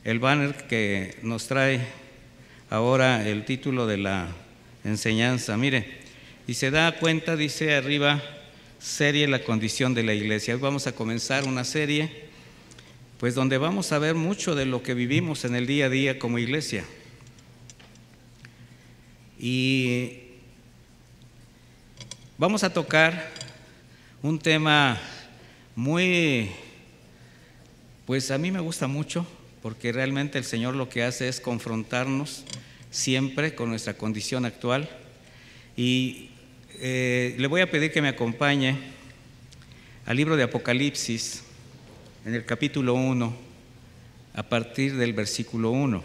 el banner que nos trae ahora el título de la enseñanza. Mire, y se da cuenta, dice arriba, serie La condición de la iglesia. Hoy vamos a comenzar una serie, pues donde vamos a ver mucho de lo que vivimos en el día a día como iglesia. Y vamos a tocar un tema muy, pues a mí me gusta mucho, porque realmente el Señor lo que hace es confrontarnos siempre con nuestra condición actual. Y le voy a pedir que me acompañe al libro de Apocalipsis, en el capítulo 1, a partir del versículo 1.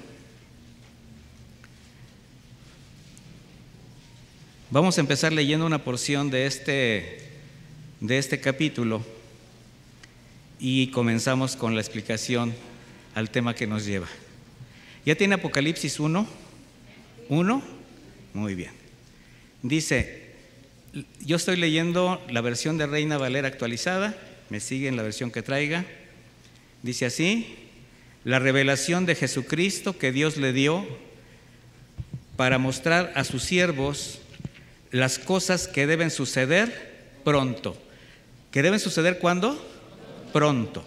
Vamos a empezar leyendo una porción de este capítulo y comenzamos con la explicación al tema que nos lleva. ¿Ya tiene Apocalipsis 1? ¿1? Muy bien. Dice, yo estoy leyendo la versión de Reina Valera actualizada, me sigue en la versión que traiga. Dice así: la revelación de Jesucristo que Dios le dio para mostrar a sus siervos las cosas que deben suceder pronto. ¿Que deben suceder cuándo? Pronto.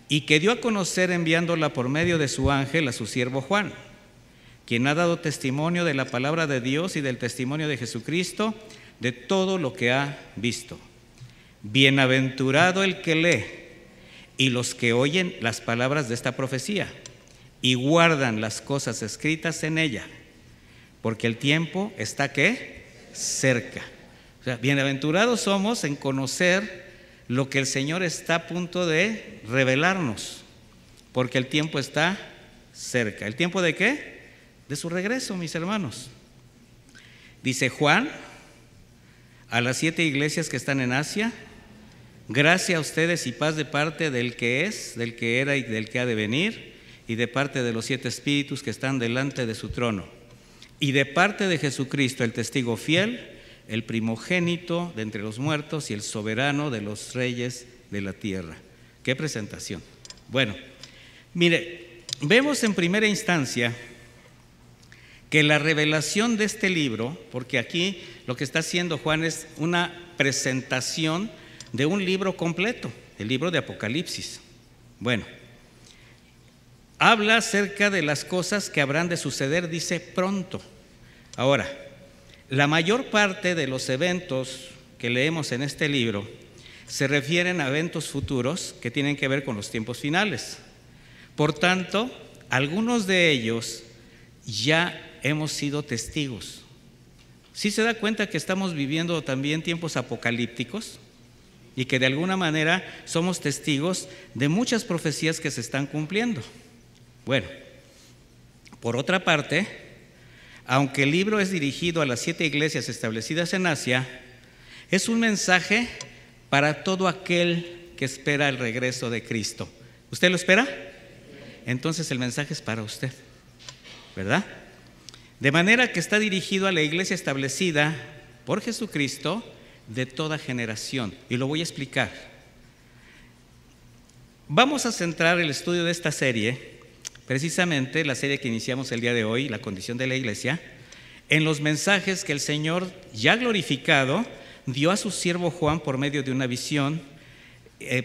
Y que dio a conocer enviándola por medio de su ángel a su siervo Juan, quien ha dado testimonio de la palabra de Dios y del testimonio de Jesucristo, de todo lo que ha visto. Bienaventurado el que lee y los que oyen las palabras de esta profecía y guardan las cosas escritas en ella, porque el tiempo está ¿qué? Cerca. O sea, bienaventurados somos en conocer lo que el Señor está a punto de revelarnos, porque el tiempo está cerca. ¿El tiempo de qué? De su regreso, mis hermanos. Dice Juan a las 7 iglesias que están en Asia: gracia a ustedes y paz de parte del que es, del que era y del que ha de venir, y de parte de los 7 espíritus que están delante de su trono, y de parte de Jesucristo, el testigo fiel, el primogénito de entre los muertos y el soberano de los reyes de la tierra. ¡Qué presentación! Bueno, mire, vemos en primera instancia que la revelación de este libro, porque aquí lo que está haciendo Juan es una presentación de un libro completo, el libro de Apocalipsis. Bueno, habla acerca de las cosas que habrán de suceder, dice pronto. Ahora, la mayor parte de los eventos que leemos en este libro se refieren a eventos futuros que tienen que ver con los tiempos finales. Por tanto, algunos de ellos ya hemos sido testigos. ¿Sí se da cuenta que estamos viviendo también tiempos apocalípticos y que de alguna manera somos testigos de muchas profecías que se están cumpliendo? Bueno, por otra parte, aunque el libro es dirigido a las 7 iglesias establecidas en Asia, es un mensaje para todo aquel que espera el regreso de Cristo. ¿Usted lo espera? Entonces el mensaje es para usted, ¿verdad? De manera que está dirigido a la iglesia establecida por Jesucristo de toda generación. Y lo voy a explicar. Vamos a centrar el estudio de esta serie, precisamente la serie que iniciamos el día de hoy, La condición de la iglesia, en los mensajes que el Señor, ya glorificado, dio a su siervo Juan por medio de una visión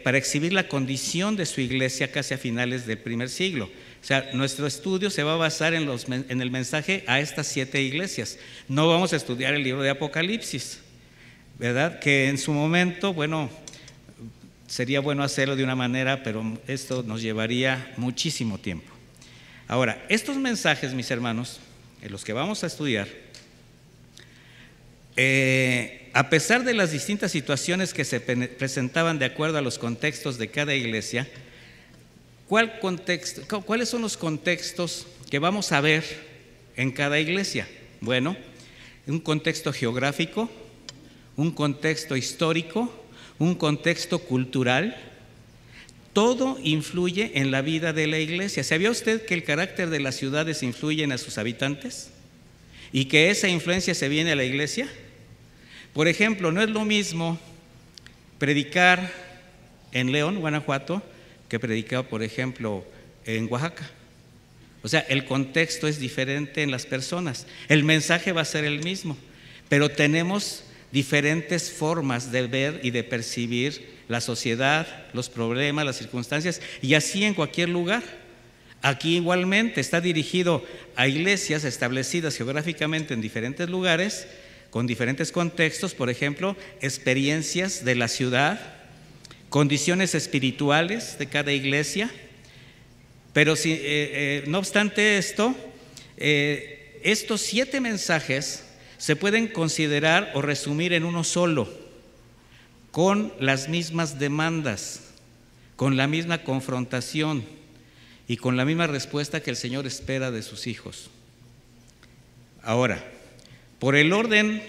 para exhibir la condición de su iglesia casi a finales del primer siglo. O sea, nuestro estudio se va a basar en el mensaje a estas 7 iglesias. No vamos a estudiar el libro de Apocalipsis, ¿verdad? Que en su momento, bueno, sería bueno hacerlo de una manera, pero esto nos llevaría muchísimo tiempo. Ahora, estos mensajes, mis hermanos, en los que vamos a estudiar, a pesar de las distintas situaciones que se presentaban de acuerdo a los contextos de cada iglesia, ¿cuáles son los contextos que vamos a ver en cada iglesia? Bueno, un contexto geográfico, un contexto histórico, un contexto cultural. Todo influye en la vida de la iglesia. ¿Sabía usted que el carácter de las ciudades influye a sus habitantes? ¿Y que esa influencia se viene a la iglesia? Por ejemplo, no es lo mismo predicar en León, Guanajuato, que predicar, por ejemplo, en Oaxaca. O sea, el contexto es diferente en las personas. El mensaje va a ser el mismo, pero tenemos diferentes formas de ver y de percibir la sociedad, los problemas, las circunstancias, y así en cualquier lugar. Aquí igualmente está dirigido a iglesias establecidas geográficamente en diferentes lugares, con diferentes contextos, por ejemplo, experiencias de la ciudad, condiciones espirituales de cada iglesia. Pero no obstante esto, estos 7 mensajes se pueden considerar o resumir en uno solo, con las mismas demandas, con la misma confrontación y con la misma respuesta que el Señor espera de sus hijos. Ahora, por el orden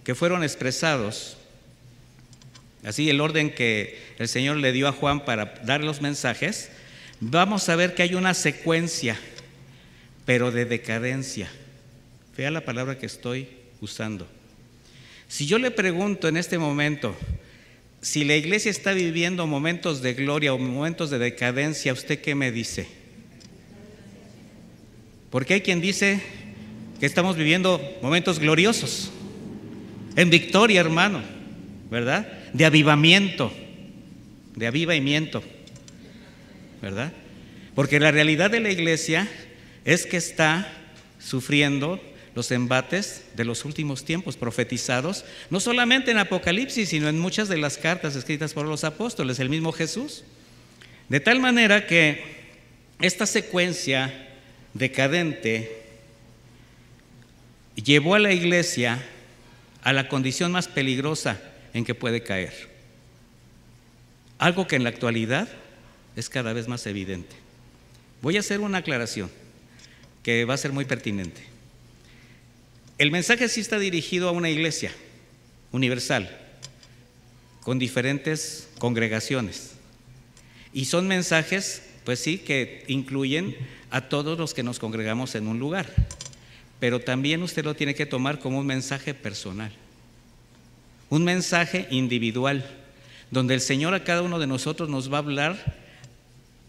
que fueron expresados, así el orden que el Señor le dio a Juan para dar los mensajes, vamos a ver que hay una secuencia, pero de decadencia. Vea la palabra que estoy usando. Si yo le pregunto en este momento si la iglesia está viviendo momentos de gloria o momentos de decadencia, ¿usted qué me dice? Porque hay quien dice que estamos viviendo momentos gloriosos, en victoria, hermano, ¿verdad? De avivamiento, ¿verdad? Porque la realidad de la iglesia es que está sufriendo los embates de los últimos tiempos profetizados, no solamente en Apocalipsis, sino en muchas de las cartas escritas por los apóstoles, el mismo Jesús. De tal manera que esta secuencia decadente llevó a la iglesia a la condición más peligrosa en que puede caer. Algo que en la actualidad es cada vez más evidente. Voy a hacer una aclaración que va a ser muy pertinente. El mensaje sí está dirigido a una iglesia universal, con diferentes congregaciones. Y son mensajes, pues sí, que incluyen a todos los que nos congregamos en un lugar. Pero también usted lo tiene que tomar como un mensaje personal, un mensaje individual, donde el Señor a cada uno de nosotros nos va a hablar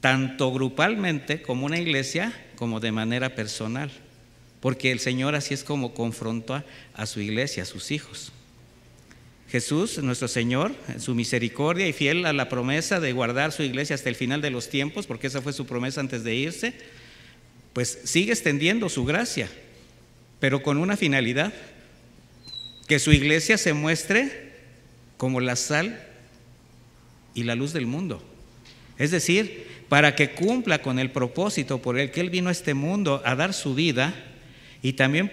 tanto grupalmente como una iglesia, como de manera personal. Porque el Señor así es como confronta a su iglesia, a sus hijos. Jesús, nuestro Señor, en su misericordia y fiel a la promesa de guardar su iglesia hasta el final de los tiempos, porque esa fue su promesa antes de irse, pues sigue extendiendo su gracia, pero con una finalidad: que su iglesia se muestre como la sal y la luz del mundo. Es decir, para que cumpla con el propósito por el que Él vino a este mundo a dar su vida, y también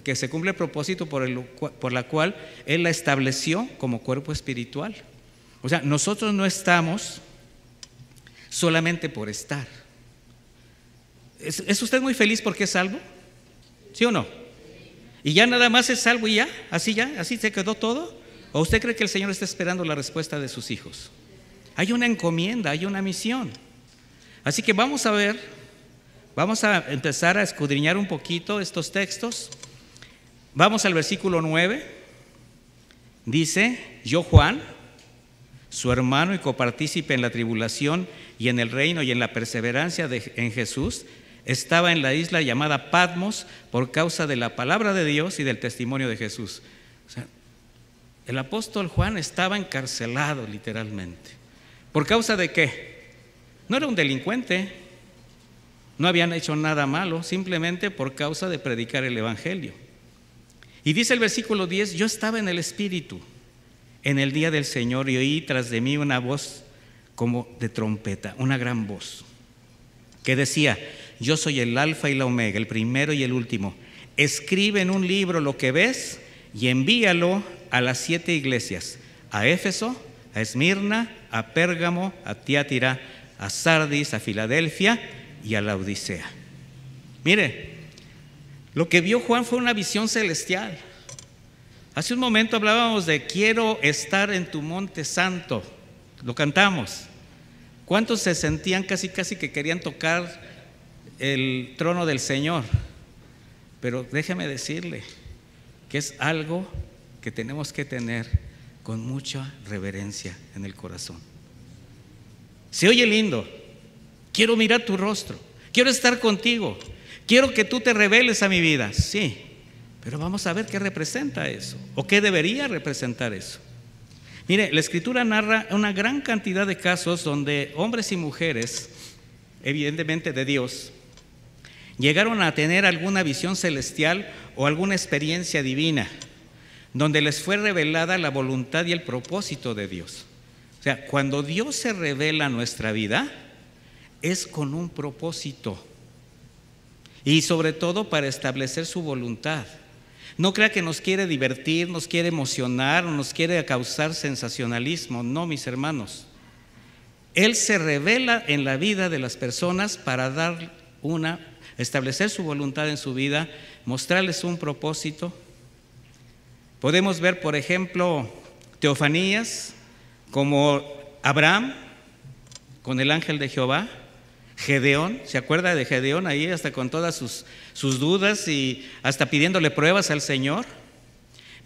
que se cumple el propósito por la cual Él la estableció como cuerpo espiritual. O sea, nosotros no estamos solamente por estar. ¿Es usted muy feliz porque es salvo? ¿Sí o no? ¿Y ya nada más es salvo y ya? ¿Así se quedó todo? ¿O usted cree que el Señor está esperando la respuesta de sus hijos? Hay una encomienda, hay una misión. Así que vamos a empezar a escudriñar un poquito estos textos. Vamos al versículo 9. Dice: yo, Juan, su hermano y copartícipe en la tribulación y en el reino y en la perseverancia en Jesús, estaba en la isla llamada Patmos por causa de la palabra de Dios y del testimonio de Jesús. O sea, el apóstol Juan estaba encarcelado literalmente. ¿Por causa de qué? No era un delincuente, no habían hecho nada malo, simplemente por causa de predicar el evangelio. Y dice el versículo 10: yo estaba en el Espíritu en el día del Señor y oí tras de mí una voz como de trompeta, una gran voz, que decía: yo soy el Alfa y la Omega, el primero y el último. Escribe en un libro lo que ves y envíalo a las 7 iglesias: a Éfeso, a Esmirna, a Pérgamo, a Tiatira, a Sardis, a Filadelfia y a la Odisea. Mire, lo que vio Juan fue una visión celestial. Hace un momento hablábamos de quiero estar en tu monte santo, lo cantamos. ¿Cuántos se sentían casi que querían tocar el trono del Señor? Pero déjeme decirle que es algo que tenemos que tener con mucha reverencia en el corazón. Se oye lindo, Quiero mirar tu rostro, quiero estar contigo, quiero que tú te reveles a mi vida. Sí, pero vamos a ver qué representa eso, o qué debería representar eso. Mire, la Escritura narra una gran cantidad de casos donde hombres y mujeres, evidentemente de Dios, llegaron a tener alguna visión celestial o alguna experiencia divina, donde les fue revelada la voluntad y el propósito de Dios. O sea, cuando Dios se revela a nuestra vida, es con un propósito y sobre todo para establecer su voluntad. No crea que nos quiere divertir, nos quiere emocionar, nos quiere causar sensacionalismo. No, mis hermanos. Él se revela en la vida de las personas para establecer su voluntad en su vida, mostrarles un propósito. Podemos ver, por ejemplo, teofanías como Abraham con el ángel de Jehová, Gedeón, ¿se acuerda de Gedeón ahí hasta con todas sus dudas y hasta pidiéndole pruebas al Señor?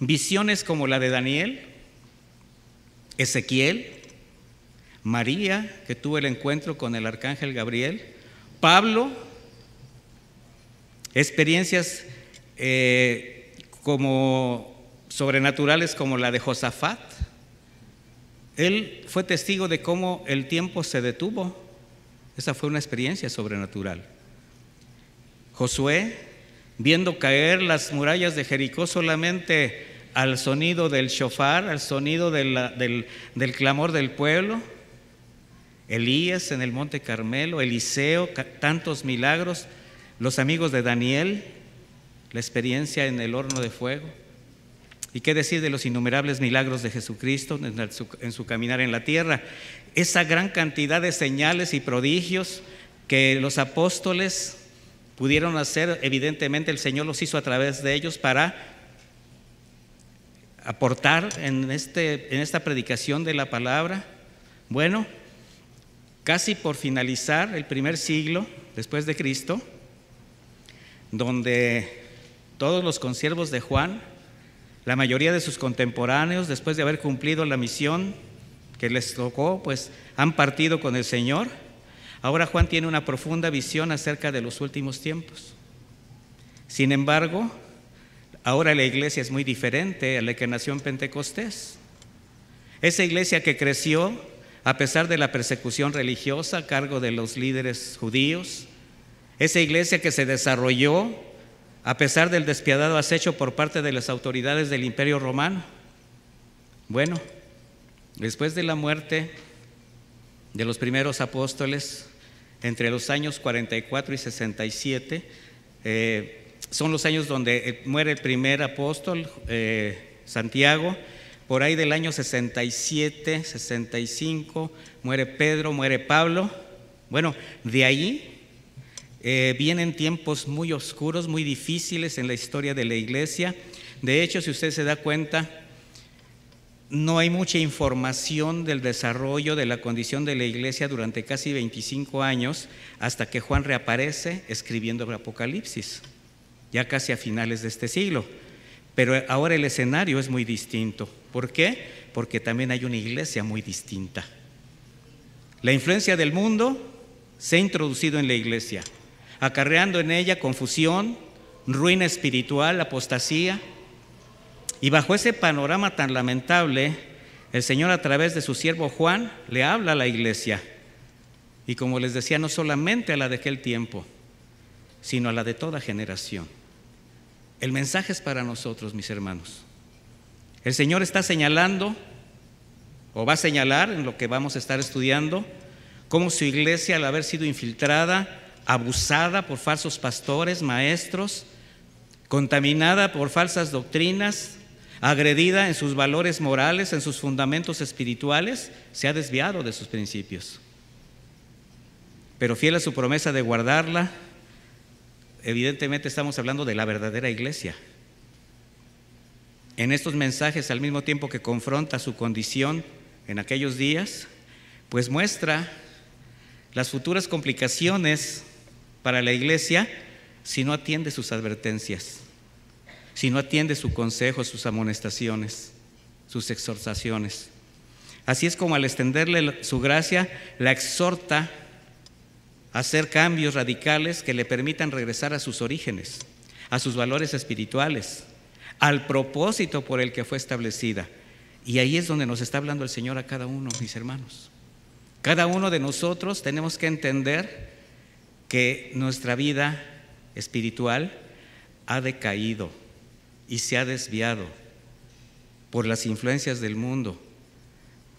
Visiones como la de Daniel, Ezequiel, María, que tuvo el encuentro con el arcángel Gabriel, Pablo, experiencias como sobrenaturales como la de Josafat. Él fue testigo de cómo el tiempo se detuvo. Esa fue una experiencia sobrenatural. Josué, viendo caer las murallas de Jericó solamente al sonido del shofar, al sonido del clamor del pueblo. Elías en el monte Carmelo, Eliseo, tantos milagros. Los amigos de Daniel, la experiencia en el horno de fuego. ¿Y qué decir de los innumerables milagros de Jesucristo en su caminar en la tierra? Esa gran cantidad de señales y prodigios que los apóstoles pudieron hacer, evidentemente el Señor los hizo a través de ellos para aportar en esta predicación de la palabra. Bueno, casi por finalizar el primer siglo después de Cristo, donde todos los consiervos de Juan, la mayoría de sus contemporáneos, después de haber cumplido la misión que les tocó, pues han partido con el Señor. Ahora Juan tiene una profunda visión acerca de los últimos tiempos. Sin embargo, ahora la iglesia es muy diferente a la que nació en Pentecostés. Esa iglesia que creció a pesar de la persecución religiosa a cargo de los líderes judíos, esa iglesia que se desarrolló a pesar del despiadado acecho por parte de las autoridades del Imperio Romano. Bueno, después de la muerte de los primeros apóstoles, entre los años 44 y 67, son los años donde muere el primer apóstol, Santiago. Por ahí del año 67, 65, muere Pedro, muere Pablo. Bueno, de ahí vienen tiempos muy oscuros, muy difíciles en la historia de la iglesia. De hecho, si usted se da cuenta, no hay mucha información del desarrollo de la condición de la iglesia durante casi 25 años, hasta que Juan reaparece escribiendo el Apocalipsis, ya casi a finales de este siglo. Pero ahora el escenario es muy distinto. ¿Por qué? Porque también hay una iglesia muy distinta. La influencia del mundo se ha introducido en la iglesia, acarreando en ella confusión, ruina espiritual, apostasía. Y bajo ese panorama tan lamentable, el Señor a través de su siervo Juan le habla a la iglesia. Y como les decía, no solamente a la de aquel tiempo, sino a la de toda generación. El mensaje es para nosotros, mis hermanos. El Señor está señalando, o va a señalar en lo que vamos a estar estudiando, cómo su iglesia, al haber sido infiltrada, abusada por falsos pastores, maestros, contaminada por falsas doctrinas, agredida en sus valores morales, en sus fundamentos espirituales, se ha desviado de sus principios. Pero fiel a su promesa de guardarla, evidentemente estamos hablando de la verdadera iglesia. En estos mensajes, al mismo tiempo que confronta su condición en aquellos días, pues muestra las futuras complicaciones para la iglesia si no atiende sus advertencias, si no atiende su consejo, sus amonestaciones, sus exhortaciones. Así es como al extenderle su gracia, la exhorta hacer cambios radicales que le permitan regresar a sus orígenes, a sus valores espirituales, al propósito por el que fue establecida. Y ahí es donde nos está hablando el Señor a cada uno, mis hermanos. Cada uno de nosotros tenemos que entender que nuestra vida espiritual ha decaído y se ha desviado por las influencias del mundo,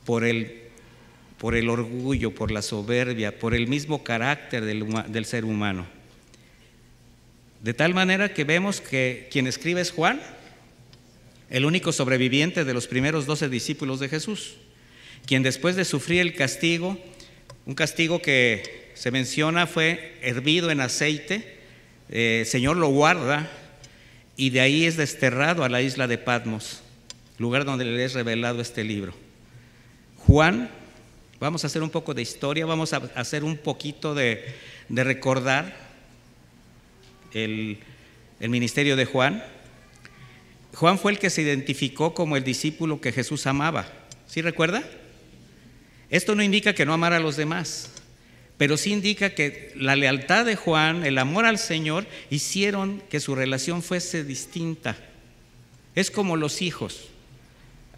por el orgullo, por la soberbia, por el mismo carácter del ser humano. De tal manera que vemos que quien escribe es Juan, el único sobreviviente de los primeros 12 discípulos de Jesús, quien después de sufrir el castigo, un castigo que se menciona fue hervido en aceite, el Señor lo guarda y de ahí es desterrado a la isla de Patmos, lugar donde le es revelado este libro. Juan, vamos a hacer un poco de historia, vamos a hacer un poquito de recordar el ministerio de Juan. Juan fue el que se identificó como el discípulo que Jesús amaba. ¿Sí recuerda? Esto no indica que no amara a los demás, pero sí indica que la lealtad de Juan, el amor al Señor, hicieron que su relación fuese distinta. Es como los hijos.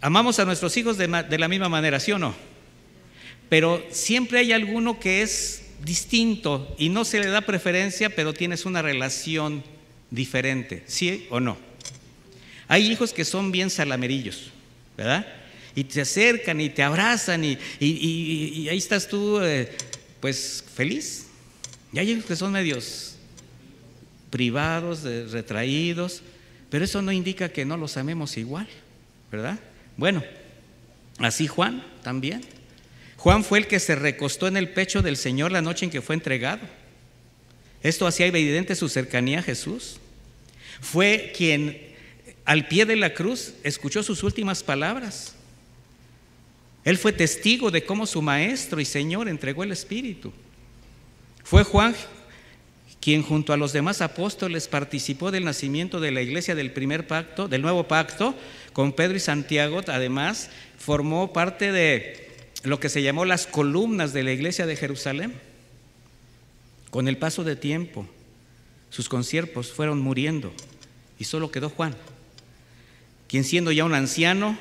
Amamos a nuestros hijos de la misma manera, ¿sí o no? Pero siempre hay alguno que es distinto y no se le da preferencia, pero tienes una relación diferente, ¿sí o no? Hay hijos que son bien salamerillos, ¿verdad? Y te acercan y te abrazan y ahí estás tú, pues feliz. Y hay hijos que son medios privados, retraídos, pero eso no indica que no los amemos igual, ¿verdad? Bueno, así Juan también. Juan fue el que se recostó en el pecho del Señor la noche en que fue entregado. Esto hacía evidente su cercanía a Jesús. Fue quien al pie de la cruz escuchó sus últimas palabras. Él fue testigo de cómo su Maestro y Señor entregó el Espíritu. Fue Juan quien junto a los demás apóstoles participó del nacimiento de la iglesia del primer pacto, del nuevo pacto, con Pedro y Santiago. Además, formó parte de lo que se llamó las columnas de la iglesia de Jerusalén. Con el paso de tiempo, sus consiervos fueron muriendo y solo quedó Juan, quien siendo ya un anciano,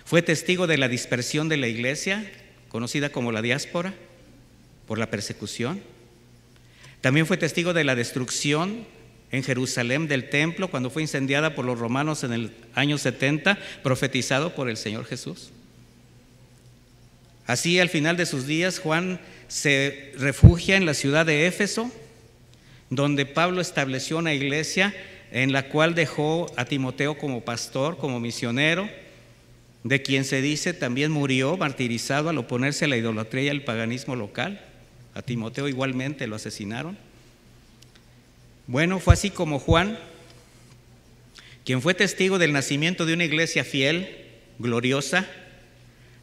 fue testigo de la dispersión de la iglesia, conocida como la diáspora, por la persecución. También fue testigo de la destrucción en Jerusalén del templo cuando fue incendiada por los romanos en el año 70, profetizado por el Señor Jesús. Así, al final de sus días, Juan se refugia en la ciudad de Éfeso, donde Pablo estableció una iglesia en la cual dejó a Timoteo como pastor, como misionero, de quien se dice también murió martirizado al oponerse a la idolatría y al paganismo local. A Timoteo igualmente lo asesinaron. Bueno, fue así como Juan, quien fue testigo del nacimiento de una iglesia fiel, gloriosa,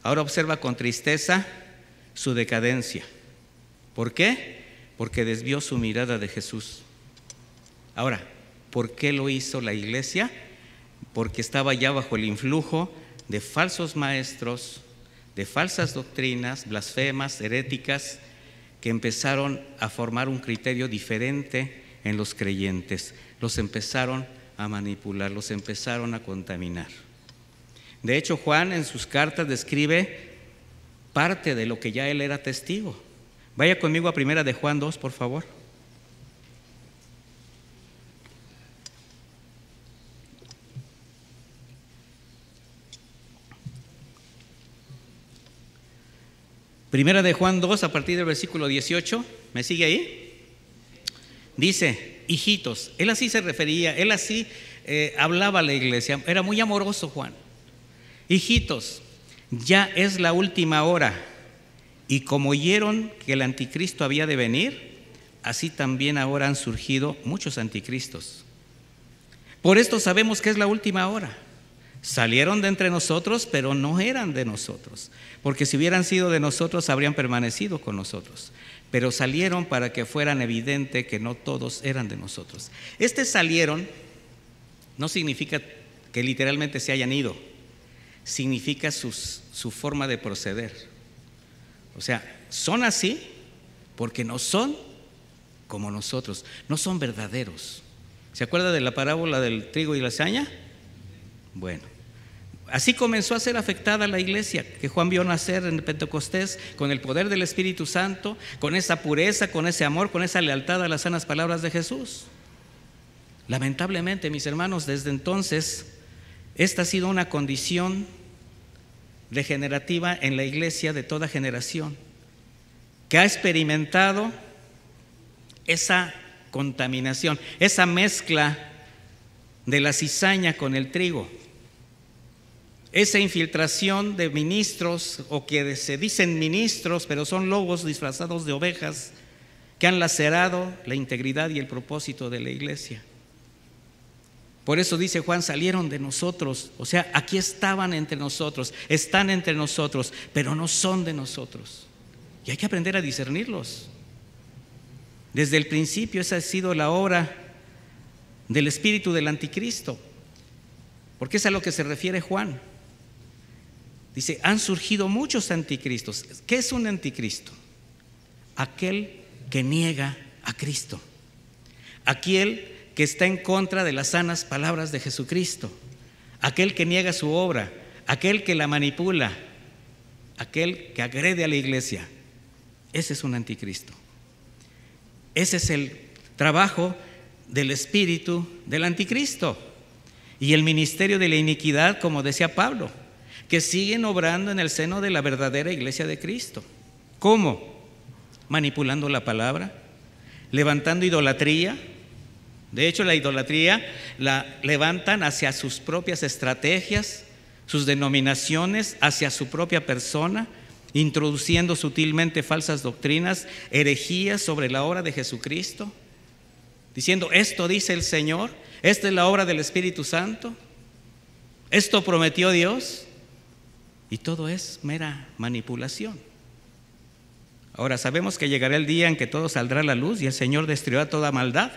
ahora observa con tristeza su decadencia. ¿Por qué? Porque desvió su mirada de Jesús. Ahora, ¿por qué lo hizo la iglesia? Porque estaba ya bajo el influjo de falsos maestros, de falsas doctrinas, blasfemas, heréticas, que empezaron a formar un criterio diferente en los creyentes. Los empezaron a manipular, los empezaron a contaminar. De hecho, Juan en sus cartas describe parte de lo que ya él era testigo. Vaya conmigo a 1 de Juan 2, por favor. Primera de Juan 2, a partir del versículo 18, ¿me sigue ahí? Dice, hijitos, él así se refería, él así hablaba a la iglesia, era muy amoroso Juan. Hijitos, ya es la última hora, y como oyeron que el anticristo había de venir, así también ahora han surgido muchos anticristos. Por esto sabemos que es la última hora. Salieron de entre nosotros, pero no eran de nosotros, porque si hubieran sido de nosotros habrían permanecido con nosotros, pero salieron para que fueran evidente que no todos eran de nosotros. Salieron no significa que literalmente se hayan ido, significa su forma de proceder. O sea, son así porque no son como nosotros, no son verdaderos. ¿Se acuerda de la parábola del trigo y la cizaña? Bueno, así comenzó a ser afectada la iglesia que Juan vio nacer en Pentecostés, con el poder del Espíritu Santo, con esa pureza, con ese amor, con esa lealtad a las sanas palabras de Jesús. Lamentablemente, mis hermanos, desde entonces, esta ha sido una condición degenerativa en la iglesia de toda generación, que ha experimentado esa contaminación, esa mezcla de la cizaña con el trigo, esa infiltración de ministros, o que se dicen ministros, pero son lobos disfrazados de ovejas, que han lacerado la integridad y el propósito de la iglesia. Por eso dice Juan, salieron de nosotros, o sea, aquí estaban entre nosotros, están entre nosotros, pero no son de nosotros. Y hay que aprender a discernirlos. Desde el principio esa ha sido la obra del espíritu del anticristo, porque es a lo que se refiere Juan. Dice, han surgido muchos anticristos. ¿Qué es un anticristo? Aquel que niega a Cristo, aquel que está en contra de las sanas palabras de Jesucristo, aquel que niega su obra, aquel que la manipula, aquel que agrede a la iglesia. Ese es un anticristo. Ese es el trabajo del espíritu del anticristo y el ministerio de la iniquidad, como decía Pablo, que siguen obrando en el seno de la verdadera iglesia de Cristo. ¿Cómo? Manipulando la palabra, levantando idolatría. De hecho, la idolatría la levantan hacia sus propias estrategias, sus denominaciones, hacia su propia persona, introduciendo sutilmente falsas doctrinas, herejías sobre la obra de Jesucristo, diciendo, esto dice el Señor, esta es la obra del Espíritu Santo, esto prometió Dios, y todo es mera manipulación. Ahora, sabemos que llegará el día en que todo saldrá a la luz y el Señor destruirá toda maldad.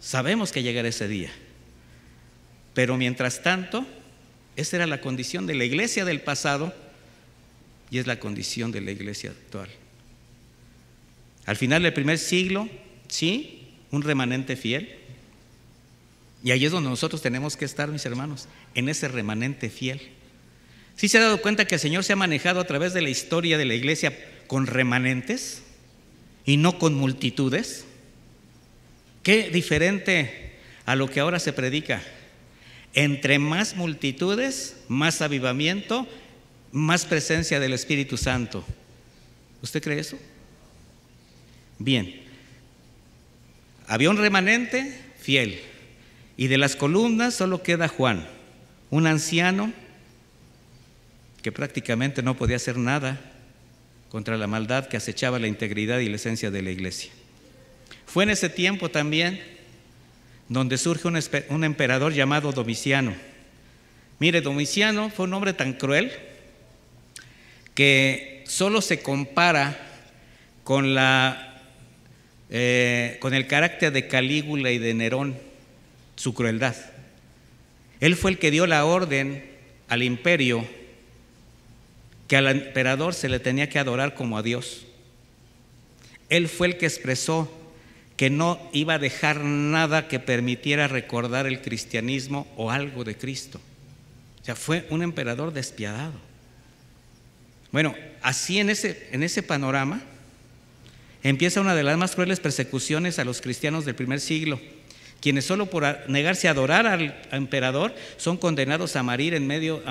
Sabemos que llegará ese día. Pero mientras tanto, esa era la condición de la iglesia del pasado y es la condición de la iglesia actual. Al final del primer siglo, sí, un remanente fiel. Y ahí es donde nosotros tenemos que estar, mis hermanos, en ese remanente fiel. ¿Sí se ha dado cuenta que el Señor se ha manejado a través de la historia de la iglesia con remanentes y no con multitudes? Qué diferente a lo que ahora se predica. Entre más multitudes, más avivamiento, más presencia del Espíritu Santo. ¿Usted cree eso? Bien. Había un remanente fiel y de las columnas solo queda Juan, un anciano que prácticamente no podía hacer nada contra la maldad que acechaba la integridad y la esencia de la iglesia. Fue en ese tiempo también donde surge un emperador llamado Domiciano. Mire, Domiciano fue un hombre tan cruel que solo se compara con el carácter de Calígula y de Nerón, su crueldad. Él fue el que dio la orden al imperio que al emperador se le tenía que adorar como a Dios. Él fue el que expresó que no iba a dejar nada que permitiera recordar el cristianismo o algo de Cristo. O sea, fue un emperador despiadado. Bueno, así en ese panorama empieza una de las más crueles persecuciones a los cristianos del primer siglo, quienes solo por negarse a adorar al emperador son condenados a morir en medio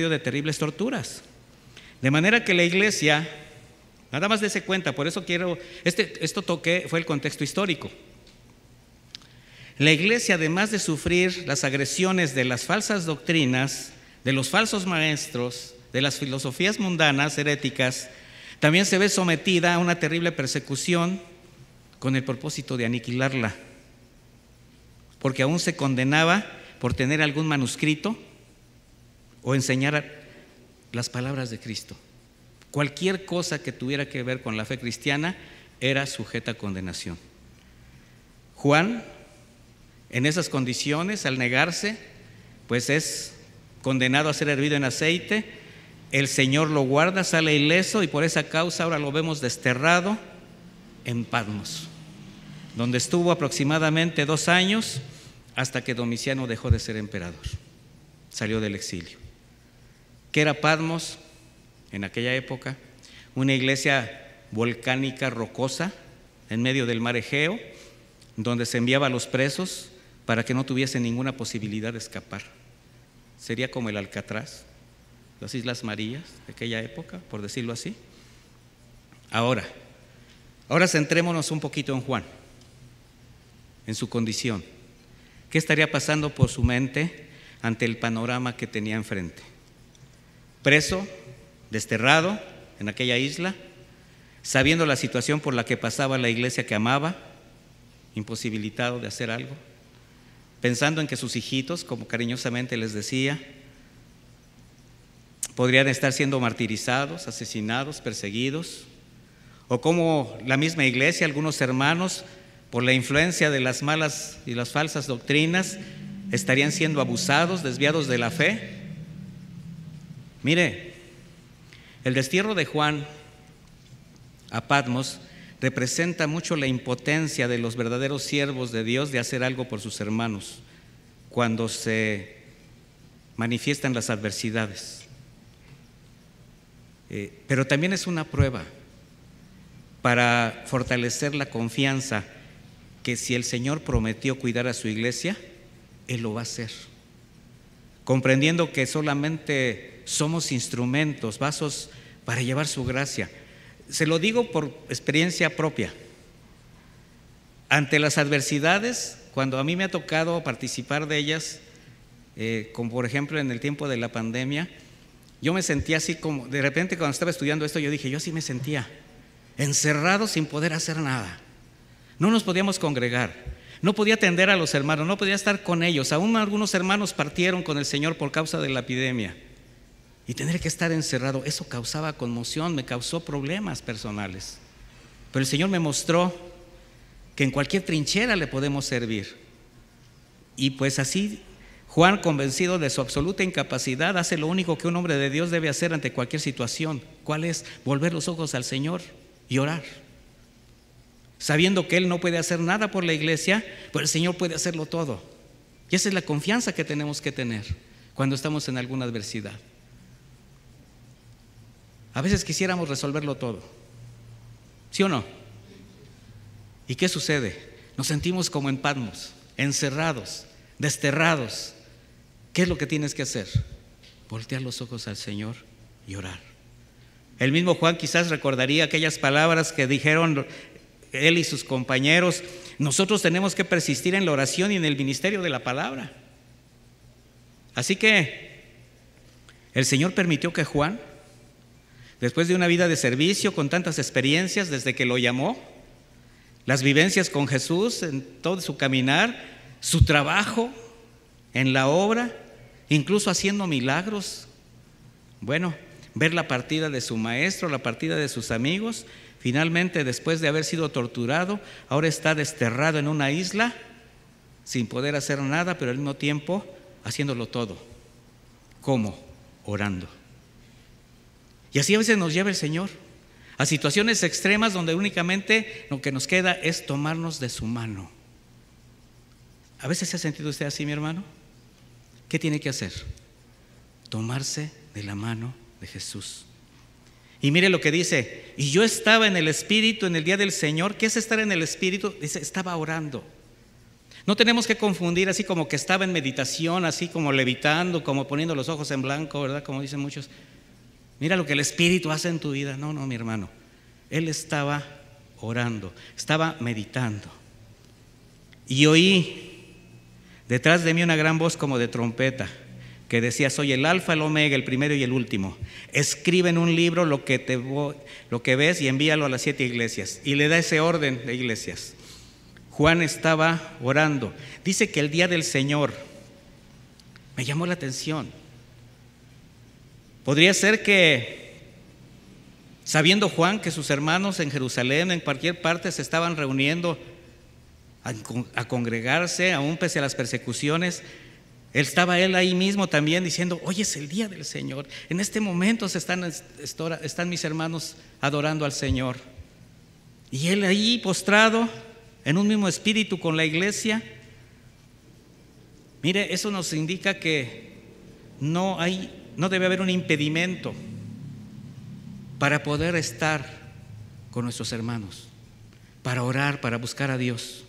de terribles torturas. De manera que la iglesia, nada más dése cuenta, por eso fue el contexto histórico. La iglesia, además de sufrir las agresiones de las falsas doctrinas, de los falsos maestros, de las filosofías mundanas, heréticas, también se ve sometida a una terrible persecución con el propósito de aniquilarla, porque aún se condenaba por tener algún manuscrito o enseñar las palabras de Cristo. Cualquier cosa que tuviera que ver con la fe cristiana era sujeta a condenación. Juan, en esas condiciones, al negarse, pues es condenado a ser hervido en aceite. El Señor lo guarda, sale ileso y por esa causa ahora lo vemos desterrado en Patmos, donde estuvo aproximadamente 2 años hasta que Domiciano dejó de ser emperador, salió del exilio. ¿Qué era Patmos en aquella época? Una iglesia volcánica rocosa en medio del mar Egeo, donde se enviaba a los presos para que no tuviesen ninguna posibilidad de escapar. Sería como el Alcatraz, las Islas Marías de aquella época, por decirlo así. Ahora centrémonos un poquito en Juan, en su condición. ¿Qué estaría pasando por su mente ante el panorama que tenía enfrente? Preso, desterrado en aquella isla, sabiendo la situación por la que pasaba la iglesia que amaba, imposibilitado de hacer algo, pensando en que sus hijitos, como cariñosamente les decía, podrían estar siendo martirizados, asesinados, perseguidos, o como la misma iglesia, algunos hermanos, por la influencia de las malas y las falsas doctrinas, estarían siendo abusados, desviados de la fe. Mire, el destierro de Juan a Patmos representa mucho la impotencia de los verdaderos siervos de Dios de hacer algo por sus hermanos cuando se manifiestan las adversidades. Pero también es una prueba para fortalecer la confianza que si el Señor prometió cuidar a su iglesia, Él lo va a hacer, comprendiendo que solamente somos instrumentos, vasos para llevar su gracia. Se lo digo por experiencia propia. Ante las adversidades, cuando a mí me ha tocado participar de ellas, como por ejemplo en el tiempo de la pandemia, yo me sentía así como, de repente cuando estaba estudiando esto, yo dije, yo sí me sentía encerrado sin poder hacer nada. No nos podíamos congregar, no podía atender a los hermanos, no podía estar con ellos. Aún algunos hermanos partieron con el Señor por causa de la epidemia. Y tener que estar encerrado, eso causaba conmoción, me causó problemas personales. Pero el Señor me mostró que en cualquier trinchera le podemos servir. Y pues así, Juan, convencido de su absoluta incapacidad, hace lo único que un hombre de Dios debe hacer ante cualquier situación. ¿Cuál es? Volver los ojos al Señor y orar. Sabiendo que Él no puede hacer nada por la iglesia, pero el Señor puede hacerlo todo. Y esa es la confianza que tenemos que tener cuando estamos en alguna adversidad. A veces quisiéramos resolverlo todo, ¿sí o no? ¿Y qué sucede? Nos sentimos como en Patmos, encerrados, desterrados. ¿Qué es lo que tienes que hacer? Voltear los ojos al Señor y orar. El mismo Juan quizás recordaría aquellas palabras que dijeron él y sus compañeros: nosotros tenemos que persistir en la oración y en el ministerio de la palabra. Así que el Señor permitió que Juan, después de una vida de servicio con tantas experiencias desde que lo llamó, las vivencias con Jesús en todo su caminar, su trabajo en la obra, incluso haciendo milagros, ver la partida de su maestro, la partida de sus amigos, finalmente después de haber sido torturado, ahora está desterrado en una isla sin poder hacer nada, pero al mismo tiempo haciéndolo todo. ¿Cómo? Orando. Y así a veces nos lleva el Señor a situaciones extremas donde únicamente lo que nos queda es tomarnos de su mano. ¿A veces se ha sentido usted así, mi hermano? ¿Qué tiene que hacer? Tomarse de la mano de Jesús. Y mire lo que dice: y yo estaba en el Espíritu en el día del Señor. ¿Qué es estar en el Espíritu? Dice, estaba orando. No tenemos que confundir así como que estaba en meditación, así como levitando, como poniendo los ojos en blanco, ¿verdad? Como dicen muchos. Mira lo que el Espíritu hace en tu vida. No, mi hermano. Él estaba orando, estaba meditando. Y oí detrás de mí una gran voz como de trompeta que decía: soy el alfa, el omega, el primero y el último. Escribe en un libro lo que ves y envíalo a las 7 iglesias. Y le da ese orden de iglesias. Juan estaba orando. Dice que el día del Señor me llamó la atención. Podría ser que, sabiendo Juan que sus hermanos en Jerusalén, en cualquier parte, se estaban reuniendo a congregarse, aún pese a las persecuciones, estaba él ahí mismo también diciendo: hoy es el día del Señor. En este momento están mis hermanos adorando al Señor. Y él ahí postrado en un mismo espíritu con la iglesia. Mire, eso nos indica que no debe haber un impedimento para poder estar con nuestros hermanos, para orar, para buscar a Dios.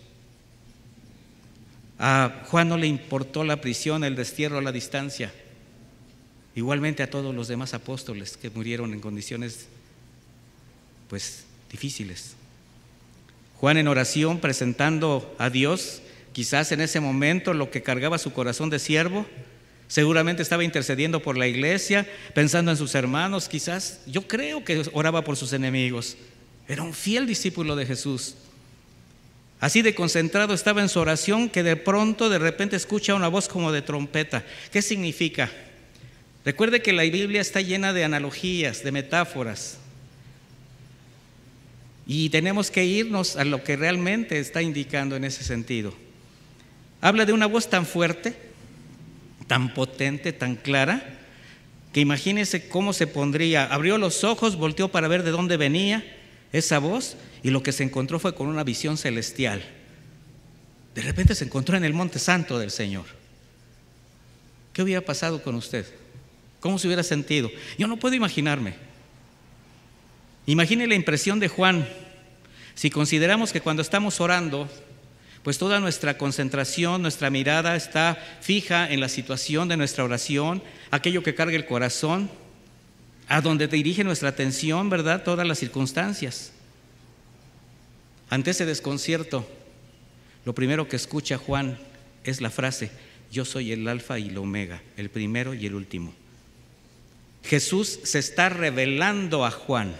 A Juan no le importó la prisión, el destierro, la distancia. Igualmente a todos los demás apóstoles que murieron en condiciones pues difíciles. Juan en oración presentando a Dios, quizás en ese momento lo que cargaba su corazón de siervo, seguramente estaba intercediendo por la iglesia, pensando en sus hermanos, quizás, yo creo que oraba por sus enemigos. Era un fiel discípulo de Jesús. Así de concentrado estaba en su oración que de repente escucha una voz como de trompeta. ¿Qué significa? Recuerde que la Biblia está llena de analogías, de metáforas. Y tenemos que irnos a lo que realmente está indicando en ese sentido. Habla de una voz tan fuerte, tan potente, tan clara, que imagínense cómo se pondría. Abrió los ojos, volteó para ver de dónde venía esa voz y lo que se encontró fue con una visión celestial. De repente se encontró en el monte santo del Señor. ¿Qué hubiera pasado con usted? ¿Cómo se hubiera sentido? Yo no puedo imaginarme. Imagine la impresión de Juan. Si consideramos que cuando estamos orando, pues toda nuestra concentración, nuestra mirada está fija en la situación de nuestra oración, aquello que carga el corazón, a donde dirige nuestra atención, ¿verdad? Todas las circunstancias. Ante ese desconcierto, lo primero que escucha Juan es la frase: yo soy el alfa y el omega, el primero y el último. Jesús se está revelando a Juan.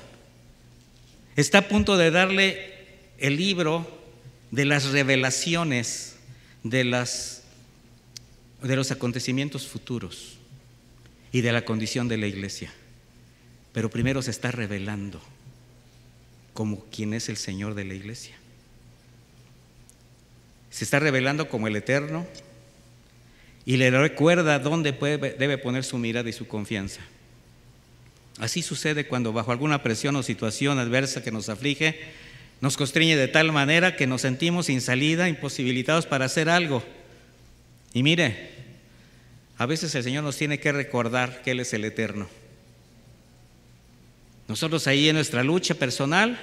Está a punto de darle el libro de las revelaciones de los acontecimientos futuros y de la condición de la iglesia. Pero primero se está revelando como quien es el Señor de la iglesia. Se está revelando como el Eterno y le recuerda dónde debe poner su mirada y su confianza. Así sucede cuando bajo alguna presión o situación adversa que nos aflige, nos constriñe de tal manera que nos sentimos sin salida, imposibilitados para hacer algo. Y mire, a veces el Señor nos tiene que recordar que Él es el Eterno. Nosotros ahí en nuestra lucha personal,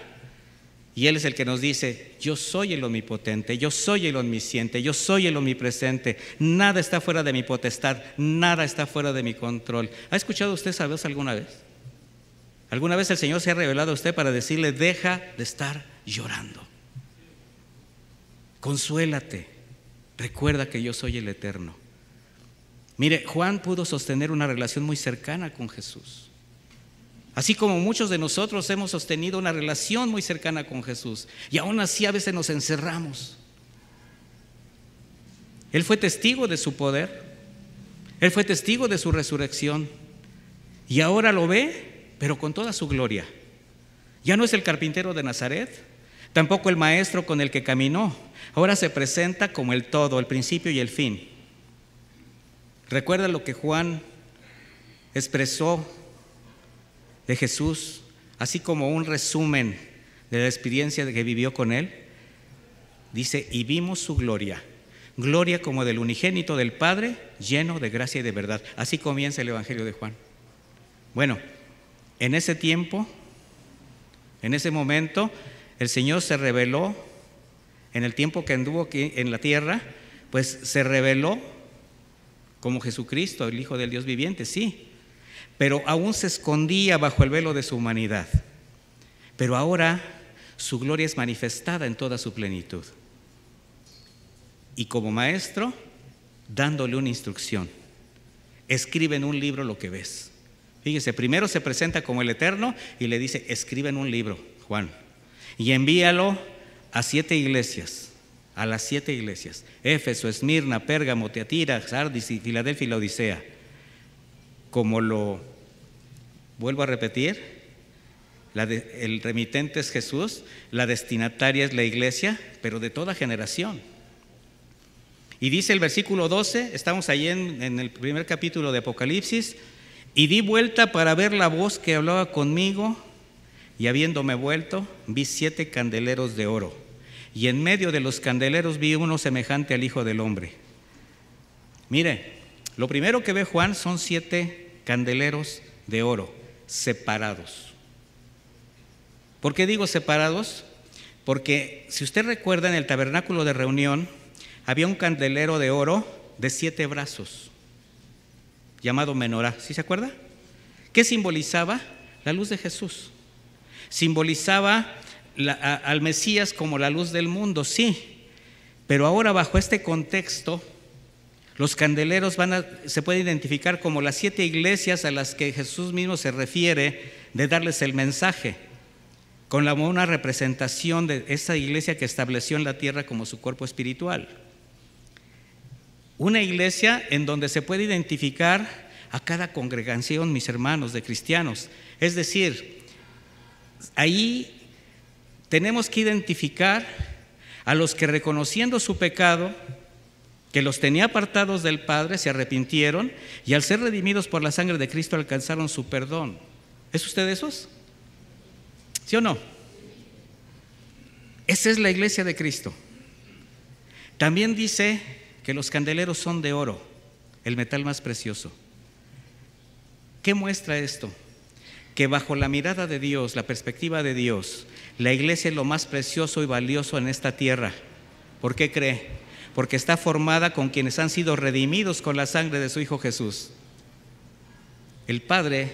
y Él es el que nos dice: yo soy el omnipotente, yo soy el omnisciente, yo soy el omnipresente. Nada está fuera de mi potestad, nada está fuera de mi control. ¿Ha escuchado usted esa voz alguna vez? ¿Alguna vez el Señor se ha revelado a usted para decirle: deja de estar llorando, consuélate, recuerda que yo soy el Eterno? Mire, Juan pudo sostener una relación muy cercana con Jesús, así como muchos de nosotros hemos sostenido una relación muy cercana con Jesús, y aún así a veces nos encerramos. Él fue testigo de su poder, Él fue testigo de su resurrección, y ahora lo ve, pero con toda su gloria. Ya no es el carpintero de Nazaret, tampoco el maestro con el que caminó. Ahora se presenta como el todo, el principio y el fin. ¿Recuerda lo que Juan expresó de Jesús, así como un resumen de la experiencia que vivió con Él? Dice: y vimos su gloria, gloria como del unigénito del Padre, lleno de gracia y de verdad. Así comienza el Evangelio de Juan. Bueno, en ese tiempo, en ese momento, el Señor se reveló. En el tiempo que anduvo aquí en la tierra, pues se reveló como Jesucristo, el Hijo del Dios viviente, sí, pero aún se escondía bajo el velo de su humanidad. Pero ahora su gloria es manifestada en toda su plenitud. Y como maestro, dándole una instrucción: escribe en un libro lo que ves. Fíjese, primero se presenta como el Eterno y le dice: escribe en un libro, Juan, y envíalo a 7 iglesias, a las 7 iglesias: Éfeso, Esmirna, Pérgamo, Tiatira, Sardis y Filadelfia y la Odisea. Como lo vuelvo a repetir, el remitente es Jesús, la destinataria es la iglesia, pero de toda generación. Y dice el versículo 12, estamos ahí en el primer capítulo de Apocalipsis: y di vuelta para ver la voz que hablaba conmigo, y habiéndome vuelto, vi 7 candeleros de oro, y en medio de los candeleros vi uno semejante al Hijo del Hombre. Mire, lo primero que ve Juan son 7 candeleros de oro, separados. ¿Por qué digo separados? Porque si usted recuerda, en el tabernáculo de reunión había un candelero de oro de 7 brazos, llamado menorá. ¿Sí se acuerda? ¿Qué simbolizaba? La luz de Jesús. Simbolizaba al Mesías como la luz del mundo, sí. Pero ahora, bajo este contexto, los candeleros se puede identificar como las 7 iglesias a las que Jesús mismo se refiere de darles el mensaje, con una representación de esa iglesia que estableció en la tierra como su cuerpo espiritual. Una iglesia en donde se puede identificar a cada congregación, mis hermanos, de cristianos. Es decir, ahí tenemos que identificar a los que, reconociendo su pecado, que los tenía apartados del Padre, se arrepintieron y al ser redimidos por la sangre de Cristo alcanzaron su perdón. ¿Es usted de esos? ¿Sí o no? Esa es la iglesia de Cristo. También dice que los candeleros son de oro, el metal más precioso. ¿Qué muestra esto? Que bajo la mirada de Dios, la perspectiva de Dios, la iglesia es lo más precioso y valioso en esta tierra. ¿Por qué cree? Porque está formada con quienes han sido redimidos con la sangre de su Hijo Jesús. El Padre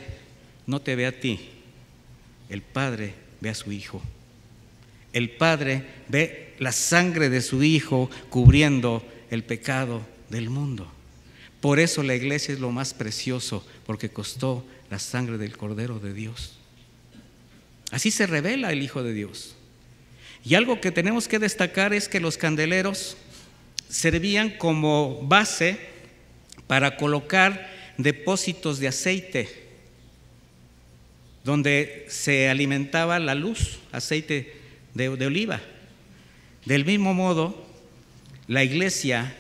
no te ve a ti, el Padre ve a su Hijo. El Padre ve la sangre de su Hijo cubriendo el pecado del mundo. Por eso la iglesia es lo más precioso, porque costó la sangre del Cordero de Dios. Así se revela el Hijo de Dios. Y algo que tenemos que destacar es que los candeleros servían como base para colocar depósitos de aceite, donde se alimentaba la luz, aceite de oliva. Del mismo modo, la iglesia,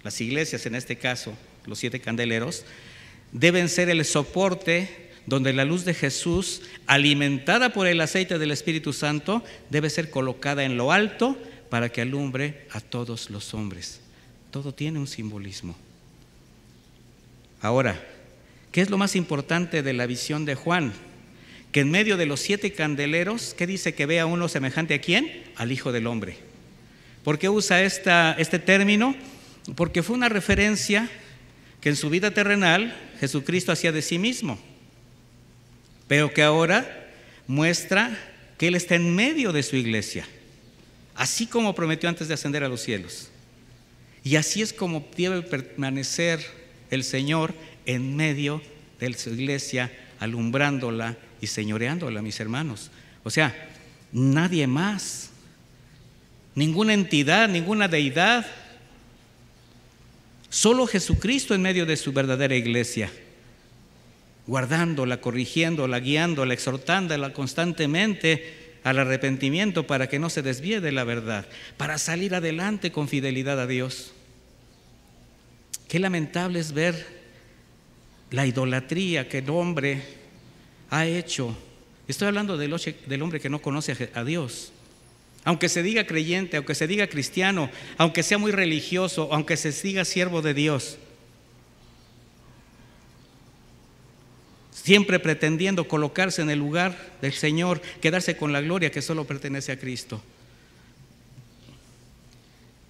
las iglesias en este caso, los 7 candeleros, deben ser el soporte donde la luz de Jesús, alimentada por el aceite del Espíritu Santo, debe ser colocada en lo alto para que alumbre a todos los hombres. Todo tiene un simbolismo. Ahora, ¿qué es lo más importante de la visión de Juan? Que en medio de los 7 candeleros, ¿qué dice? Que ve a uno semejante ¿a quién? Al Hijo del Hombre. ¿Por qué usa este término? Porque fue una referencia que en su vida terrenal Jesucristo hacía de sí mismo, pero que ahora muestra que Él está en medio de su iglesia, así como prometió antes de ascender a los cielos. Y así es como debe permanecer el Señor en medio de su iglesia, alumbrándola y señoreándola, mis hermanos. O sea, nadie más, ninguna entidad, ninguna deidad, solo Jesucristo en medio de su verdadera iglesia, guardándola, corrigiéndola, guiándola, exhortándola constantemente al arrepentimiento para que no se desvíe de la verdad, para salir adelante con fidelidad a Dios. Qué lamentable es ver la idolatría que el hombre ha hecho. Estoy hablando del hombre que no conoce a Dios. Aunque se diga creyente, aunque se diga cristiano, aunque sea muy religioso, aunque se diga siervo de Dios, siempre pretendiendo colocarse en el lugar del Señor, quedarse con la gloria que solo pertenece a Cristo.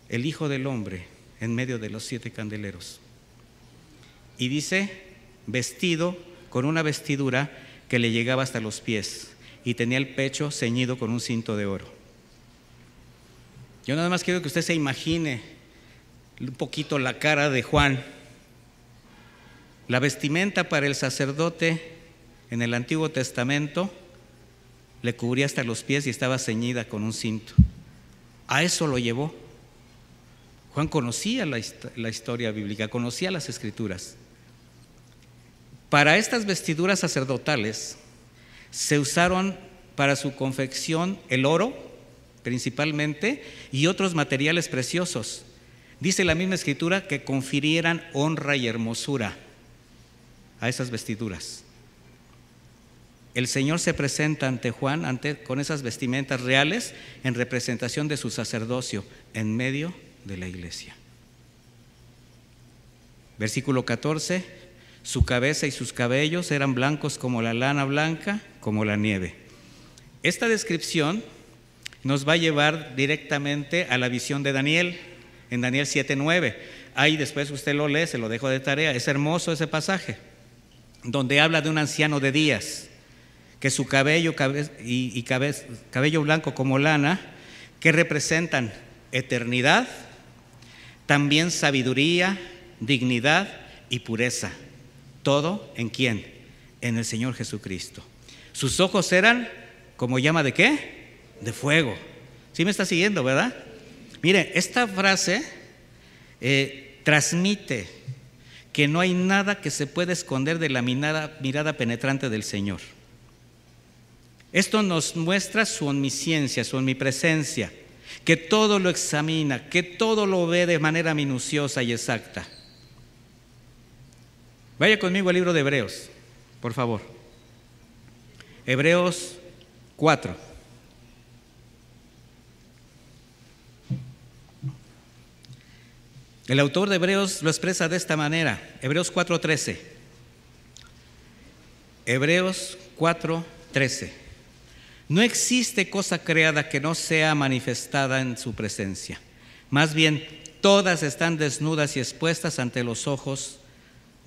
El Hijo del Hombre en medio de los 7 candeleros. Y dice, vestido con una vestidura que le llegaba hasta los pies y tenía el pecho ceñido con un cinto de oro. Yo nada más quiero que usted se imagine un poquito la cara de Juan. La vestimenta para el sacerdote en el Antiguo Testamento le cubría hasta los pies y estaba ceñida con un cinto. A eso lo llevó. Juan conocía la historia bíblica, conocía las Escrituras. Para estas vestiduras sacerdotales se usaron para su confección el oro, principalmente, y otros materiales preciosos. Dice la misma Escritura que confirieran honra y hermosura a esas vestiduras. el Señor se presenta ante Juan con esas vestimentas reales en representación de su sacerdocio en medio de la iglesia. Versículo 14, su cabeza y sus cabellos eran blancos como la lana blanca, como la nieve. Esta descripción nos va a llevar directamente a la visión de Daniel, en Daniel 7:9. Ahí después usted lo lee, se lo dejo de tarea. Es hermoso ese pasaje, donde habla de un anciano de días, que su cabello blanco como lana, que representan eternidad, también sabiduría, dignidad y pureza. ¿Todo en quién? En el Señor Jesucristo. Sus ojos eran como llama de ¿qué? De fuego. ¿Sí me está siguiendo, verdad? Mire, esta frase transmite que no hay nada que se pueda esconder de la mirada penetrante del Señor. Esto nos muestra su omnisciencia, su omnipresencia, que todo lo examina, que todo lo ve de manera minuciosa y exacta. Vaya conmigo al libro de Hebreos, por favor. Hebreos 4. El autor de Hebreos lo expresa de esta manera, Hebreos 4:13. Hebreos 4:13. No existe cosa creada que no sea manifestada en su presencia. Más bien, todas están desnudas y expuestas ante los ojos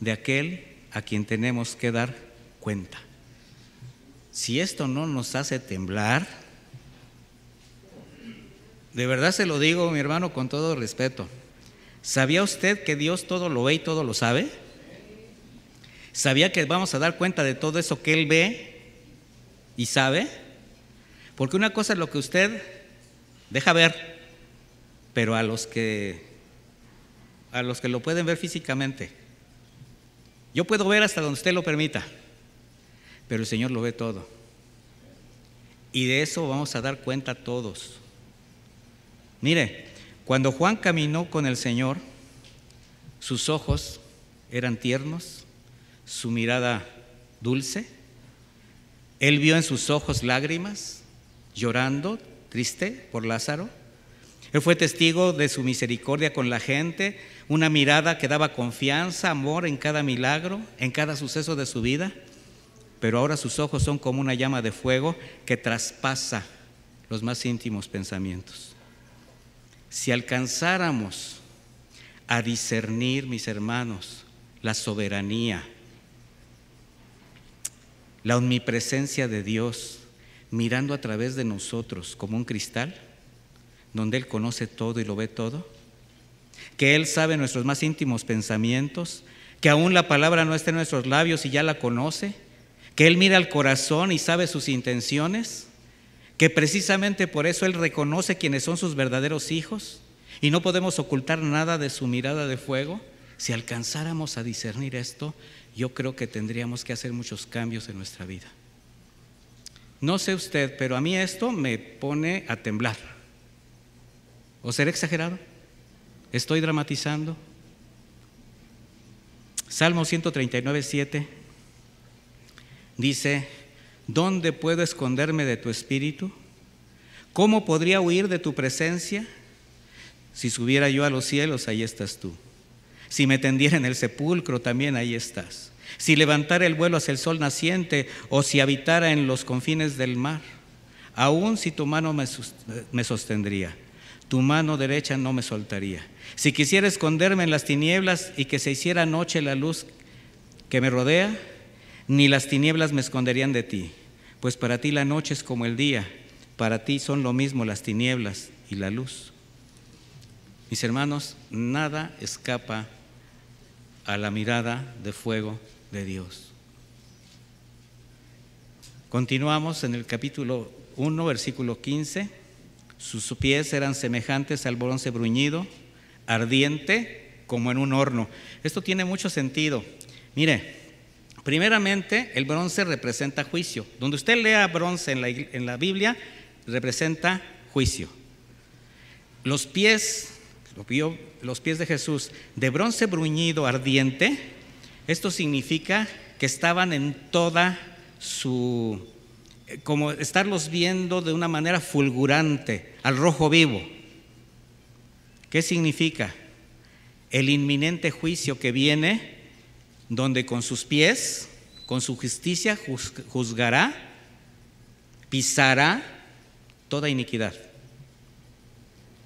de aquel a quien tenemos que dar cuenta. Si esto no nos hace temblar, de verdad se lo digo, mi hermano, con todo respeto. ¿Sabía usted que Dios todo lo ve y todo lo sabe? ¿Sabía que vamos a dar cuenta de todo eso que Él ve y sabe? Porque una cosa es lo que usted deja ver, pero a los que lo pueden ver físicamente. Yo puedo ver hasta donde usted lo permita, pero el Señor lo ve todo. Y de eso vamos a dar cuenta todos. Mire, cuando Juan caminó con el Señor, sus ojos eran tiernos, su mirada dulce. Él vio en sus ojos lágrimas, llorando, triste por Lázaro. Él fue testigo de su misericordia con la gente, una mirada que daba confianza, amor en cada milagro, en cada suceso de su vida. Pero ahora sus ojos son como una llama de fuego que traspasa los más íntimos pensamientos. Si alcanzáramos a discernir, mis hermanos, la soberanía, la omnipresencia de Dios, mirando a través de nosotros como un cristal, donde Él conoce todo y lo ve todo, que Él sabe nuestros más íntimos pensamientos, que aún la palabra no está en nuestros labios y ya la conoce, que Él mira al corazón y sabe sus intenciones, que precisamente por eso Él reconoce quiénes son sus verdaderos hijos y no podemos ocultar nada de su mirada de fuego. Si alcanzáramos a discernir esto, yo creo que tendríamos que hacer muchos cambios en nuestra vida. No sé usted, pero a mí esto me pone a temblar. ¿O seré exagerado? ¿Estoy dramatizando? Salmo 139:7 dice: ¿dónde puedo esconderme de tu espíritu? ¿Cómo podría huir de tu presencia? Si subiera yo a los cielos, ahí estás tú. Si me tendiera en el sepulcro, también ahí estás. Si levantara el vuelo hacia el sol naciente, o si habitara en los confines del mar, aun si tu mano me sostendría, tu mano derecha no me soltaría. Si quisiera esconderme en las tinieblas y que se hiciera noche la luz que me rodea, ni las tinieblas me esconderían de ti, pues para ti la noche es como el día, para ti son lo mismo las tinieblas y la luz. Mis hermanos, nada escapa a la mirada de fuego de Dios. Continuamos en el capítulo 1, versículo 15. Sus pies eran semejantes al bronce bruñido, ardiente como en un horno. Esto tiene mucho sentido. Mire, primeramente el bronce representa juicio. Donde usted lea bronce en la Biblia, representa juicio. Los pies de Jesús de bronce bruñido ardiente, esto significa que estaban en toda como estarlos viendo de una manera fulgurante, al rojo vivo. ¿Qué significa? El inminente juicio que viene, donde con sus pies, con su justicia, juzgará, pisará toda iniquidad.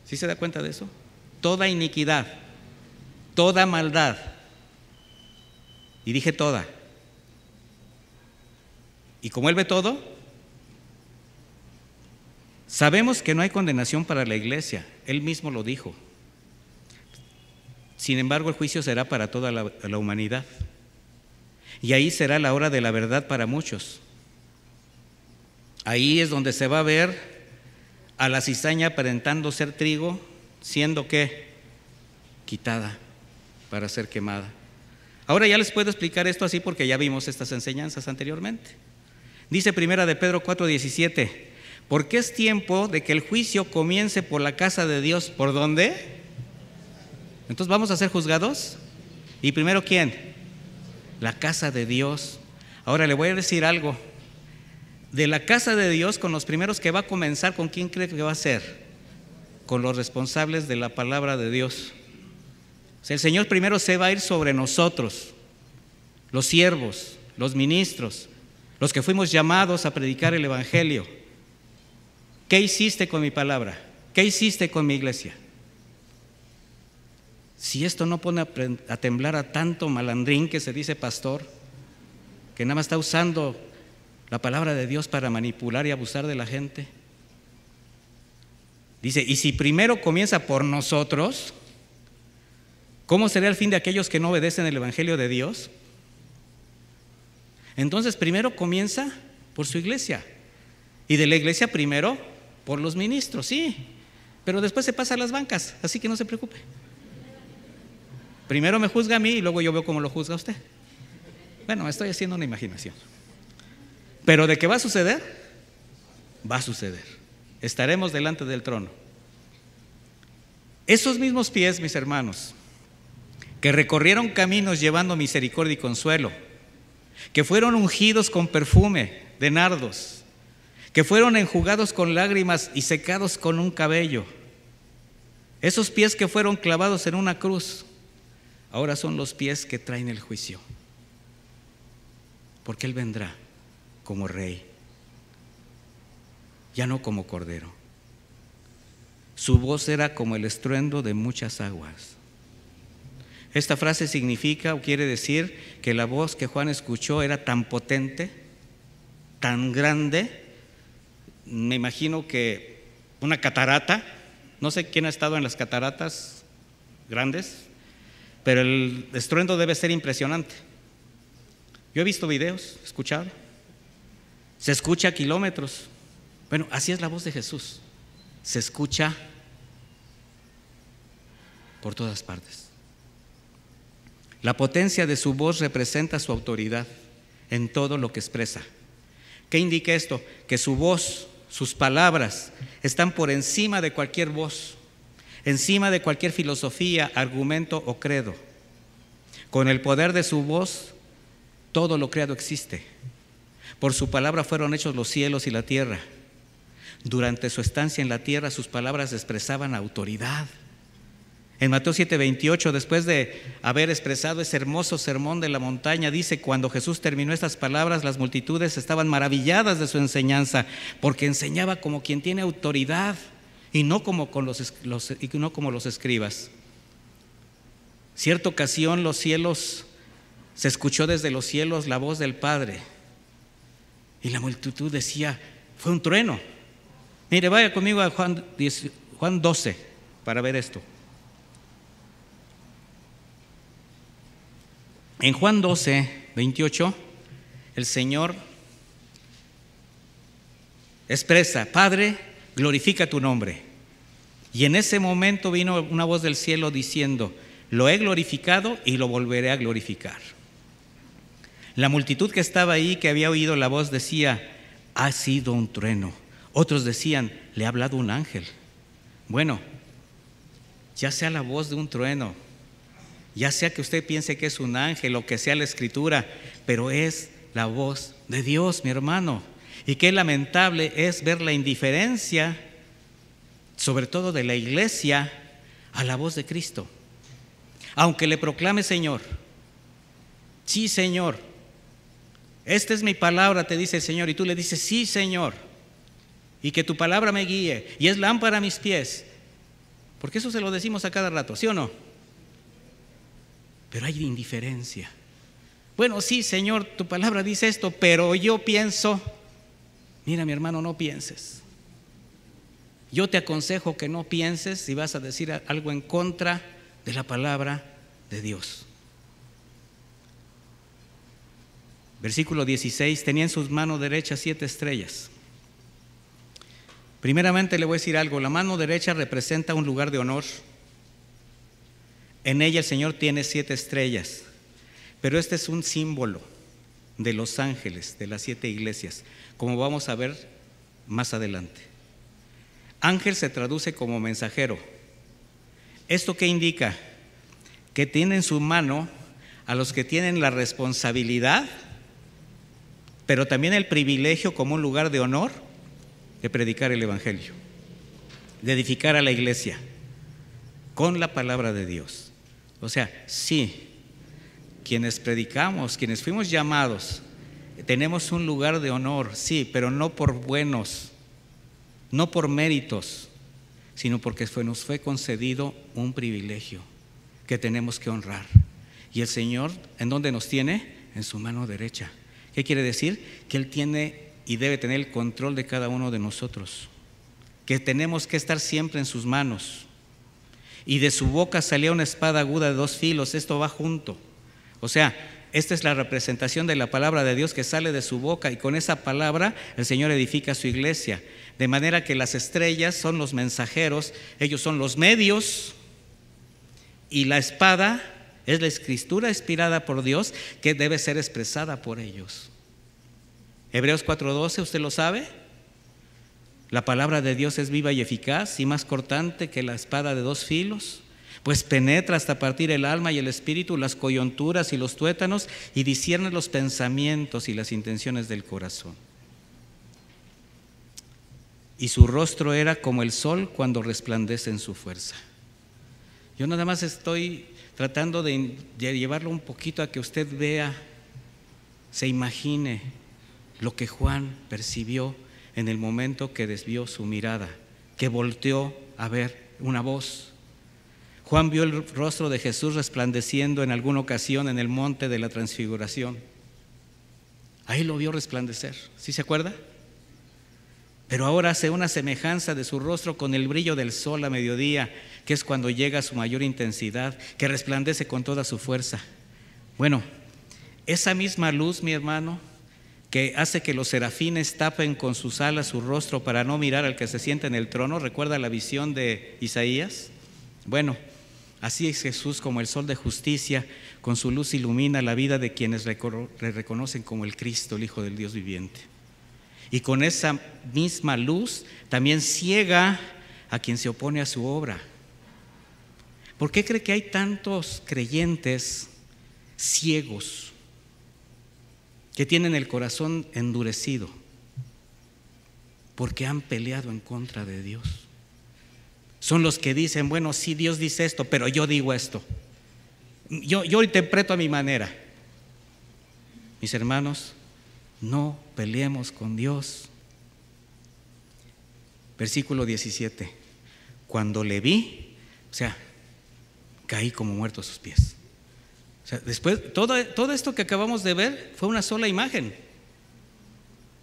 ¿Sí se da cuenta de eso? Toda iniquidad, toda maldad. Y dije toda. Y como Él ve todo, sabemos que no hay condenación para la iglesia. Él mismo lo dijo. Sin embargo, el juicio será para toda la humanidad. Y ahí será la hora de la verdad para muchos. Ahí es donde se va a ver a la cizaña aparentando ser trigo, siendo ¿qué? Quitada para ser quemada. Ahora ya les puedo explicar esto así porque ya vimos estas enseñanzas anteriormente. Dice Primera de Pedro 4:17, porque es tiempo de que el juicio comience por la casa de Dios. ¿Por dónde? Entonces vamos a ser juzgados. ¿Y primero quién? La casa de Dios. Ahora le voy a decir algo. De la casa de Dios, con los primeros que va a comenzar, ¿con quién cree que va a ser? Con los responsables de la palabra de Dios. O sea, el Señor primero se va a ir sobre nosotros, los siervos, los ministros, los que fuimos llamados a predicar el Evangelio. ¿Qué hiciste con mi palabra? ¿Qué hiciste con mi iglesia? Si esto no pone a temblar a tanto malandrín que se dice pastor, que nada más está usando la palabra de Dios para manipular y abusar de la gente. Dice, y si primero comienza por nosotros, ¿cómo será el fin de aquellos que no obedecen el Evangelio de Dios? Entonces primero comienza por su iglesia, y de la iglesia primero por los ministros, sí, pero después se pasa a las bancas, así que no se preocupe. Primero me juzga a mí y luego yo veo cómo lo juzga a usted. Bueno, estoy haciendo una imaginación. Pero de qué va a suceder, va a suceder. Estaremos delante del trono. Esos mismos pies, mis hermanos, que recorrieron caminos llevando misericordia y consuelo, que fueron ungidos con perfume de nardos, que fueron enjugados con lágrimas y secados con un cabello, esos pies que fueron clavados en una cruz, ahora son los pies que traen el juicio, porque Él vendrá como rey, ya no como cordero. Su voz era como el estruendo de muchas aguas. Esta frase significa o quiere decir que la voz que Juan escuchó era tan potente, tan grande, me imagino que una catarata, no sé quién ha estado en las cataratas grandes, pero el estruendo debe ser impresionante. Yo he visto videos, escuchado, se escucha a kilómetros. Bueno, así es la voz de Jesús, se escucha por todas partes. La potencia de su voz representa su autoridad en todo lo que expresa. ¿Qué indica esto? Que su voz, sus palabras están por encima de cualquier voz, encima de cualquier filosofía, argumento o credo. Con el poder de su voz, todo lo creado existe. Por su palabra fueron hechos los cielos y la tierra. Durante su estancia en la tierra, sus palabras expresaban autoridad. En Mateo 7:28, después de haber expresado ese hermoso sermón de la montaña, dice, cuando Jesús terminó estas palabras, las multitudes estaban maravilladas de su enseñanza, porque enseñaba como quien tiene autoridad y no como los escribas. Cierta ocasión se escuchó desde los cielos la voz del Padre, y la multitud decía, fue un trueno. Mire, vaya conmigo a Juan 12 para ver esto. En Juan 12:28, el Señor expresa, Padre, glorifica tu nombre. Y en ese momento vino una voz del cielo diciendo, lo he glorificado y lo volveré a glorificar. La multitud que estaba ahí, que había oído la voz, decía, ha sido un trueno. Otros decían, le ha hablado un ángel. Bueno, ya sea la voz de un trueno, ya sea que usted piense que es un ángel o que sea la escritura, pero es la voz de Dios, mi hermano. Y qué lamentable es ver la indiferencia, sobre todo de la iglesia, a la voz de Cristo. Aunque le proclame Señor, sí Señor, esta es mi palabra, te dice el Señor, y tú le dices sí Señor, y que tu palabra me guíe, y es lámpara a mis pies, porque eso se lo decimos a cada rato, ¿sí o no? Pero hay indiferencia. Bueno, sí Señor, tu palabra dice esto, pero yo pienso. Mira mi hermano, no pienses. Yo te aconsejo que no pienses si vas a decir algo en contra de la palabra de Dios. Versículo 16, tenía en sus manos derechas 7 estrellas. Primeramente le voy a decir algo, la mano derecha representa un lugar de honor. En ella el Señor tiene 7 estrellas, pero este es un símbolo de los ángeles, de las 7 iglesias, como vamos a ver más adelante. Ángel se traduce como mensajero. ¿Esto qué indica? Que tiene en su mano a los que tienen la responsabilidad, pero también el privilegio como un lugar de honor de predicar el evangelio, de edificar a la iglesia con la palabra de Dios. O sea, sí, quienes predicamos, quienes fuimos llamados, tenemos un lugar de honor, sí, pero no por buenos, no por méritos, sino porque nos fue concedido un privilegio que tenemos que honrar. Y el Señor, ¿en dónde nos tiene? En su mano derecha. ¿Qué quiere decir? Que Él tiene y debe tener el control de cada uno de nosotros, que tenemos que estar siempre en sus manos. Y de su boca salía una espada aguda de 2 filos, esto va junto. O sea, esta es la representación de la palabra de Dios que sale de su boca, y con esa palabra el Señor edifica su iglesia. De manera que las estrellas son los mensajeros, ellos son los medios, y la espada es la escritura inspirada por Dios que debe ser expresada por ellos. Hebreos 4:12, ¿usted lo sabe? La palabra de Dios es viva y eficaz y más cortante que la espada de 2 filos, pues penetra hasta partir el alma y el espíritu, las coyunturas y los tuétanos, y discierne los pensamientos y las intenciones del corazón. Y su rostro era como el sol cuando resplandece en su fuerza. Yo nada más estoy tratando de llevarlo un poquito a que usted vea, se imagine lo que Juan percibió en el momento que desvió su mirada, que volteó a ver una voz. Juan vio el rostro de Jesús resplandeciendo en alguna ocasión en el monte de la Transfiguración. Ahí lo vio resplandecer, ¿sí se acuerda? Pero ahora hace una semejanza de su rostro con el brillo del sol a mediodía, que es cuando llega a su mayor intensidad, que resplandece con toda su fuerza. Bueno, esa misma luz, mi hermano, que hace que los serafines tapen con sus alas su rostro para no mirar al que se sienta en el trono, ¿recuerda la visión de Isaías? Bueno, así es Jesús, como el sol de justicia, con su luz ilumina la vida de quienes le reconocen como el Cristo, el Hijo del Dios viviente. Y con esa misma luz también ciega a quien se opone a su obra. ¿Por qué cree que hay tantos creyentes ciegos que tienen el corazón endurecido? Porque han peleado en contra de Dios. Son los que dicen, bueno, sí, Dios dice esto, pero yo digo esto. Yo interpreto a mi manera. Mis hermanos, no peleemos con Dios. Versículo 17. Cuando le vi, o sea, caí como muerto a sus pies. O sea, después, todo esto que acabamos de ver fue una sola imagen.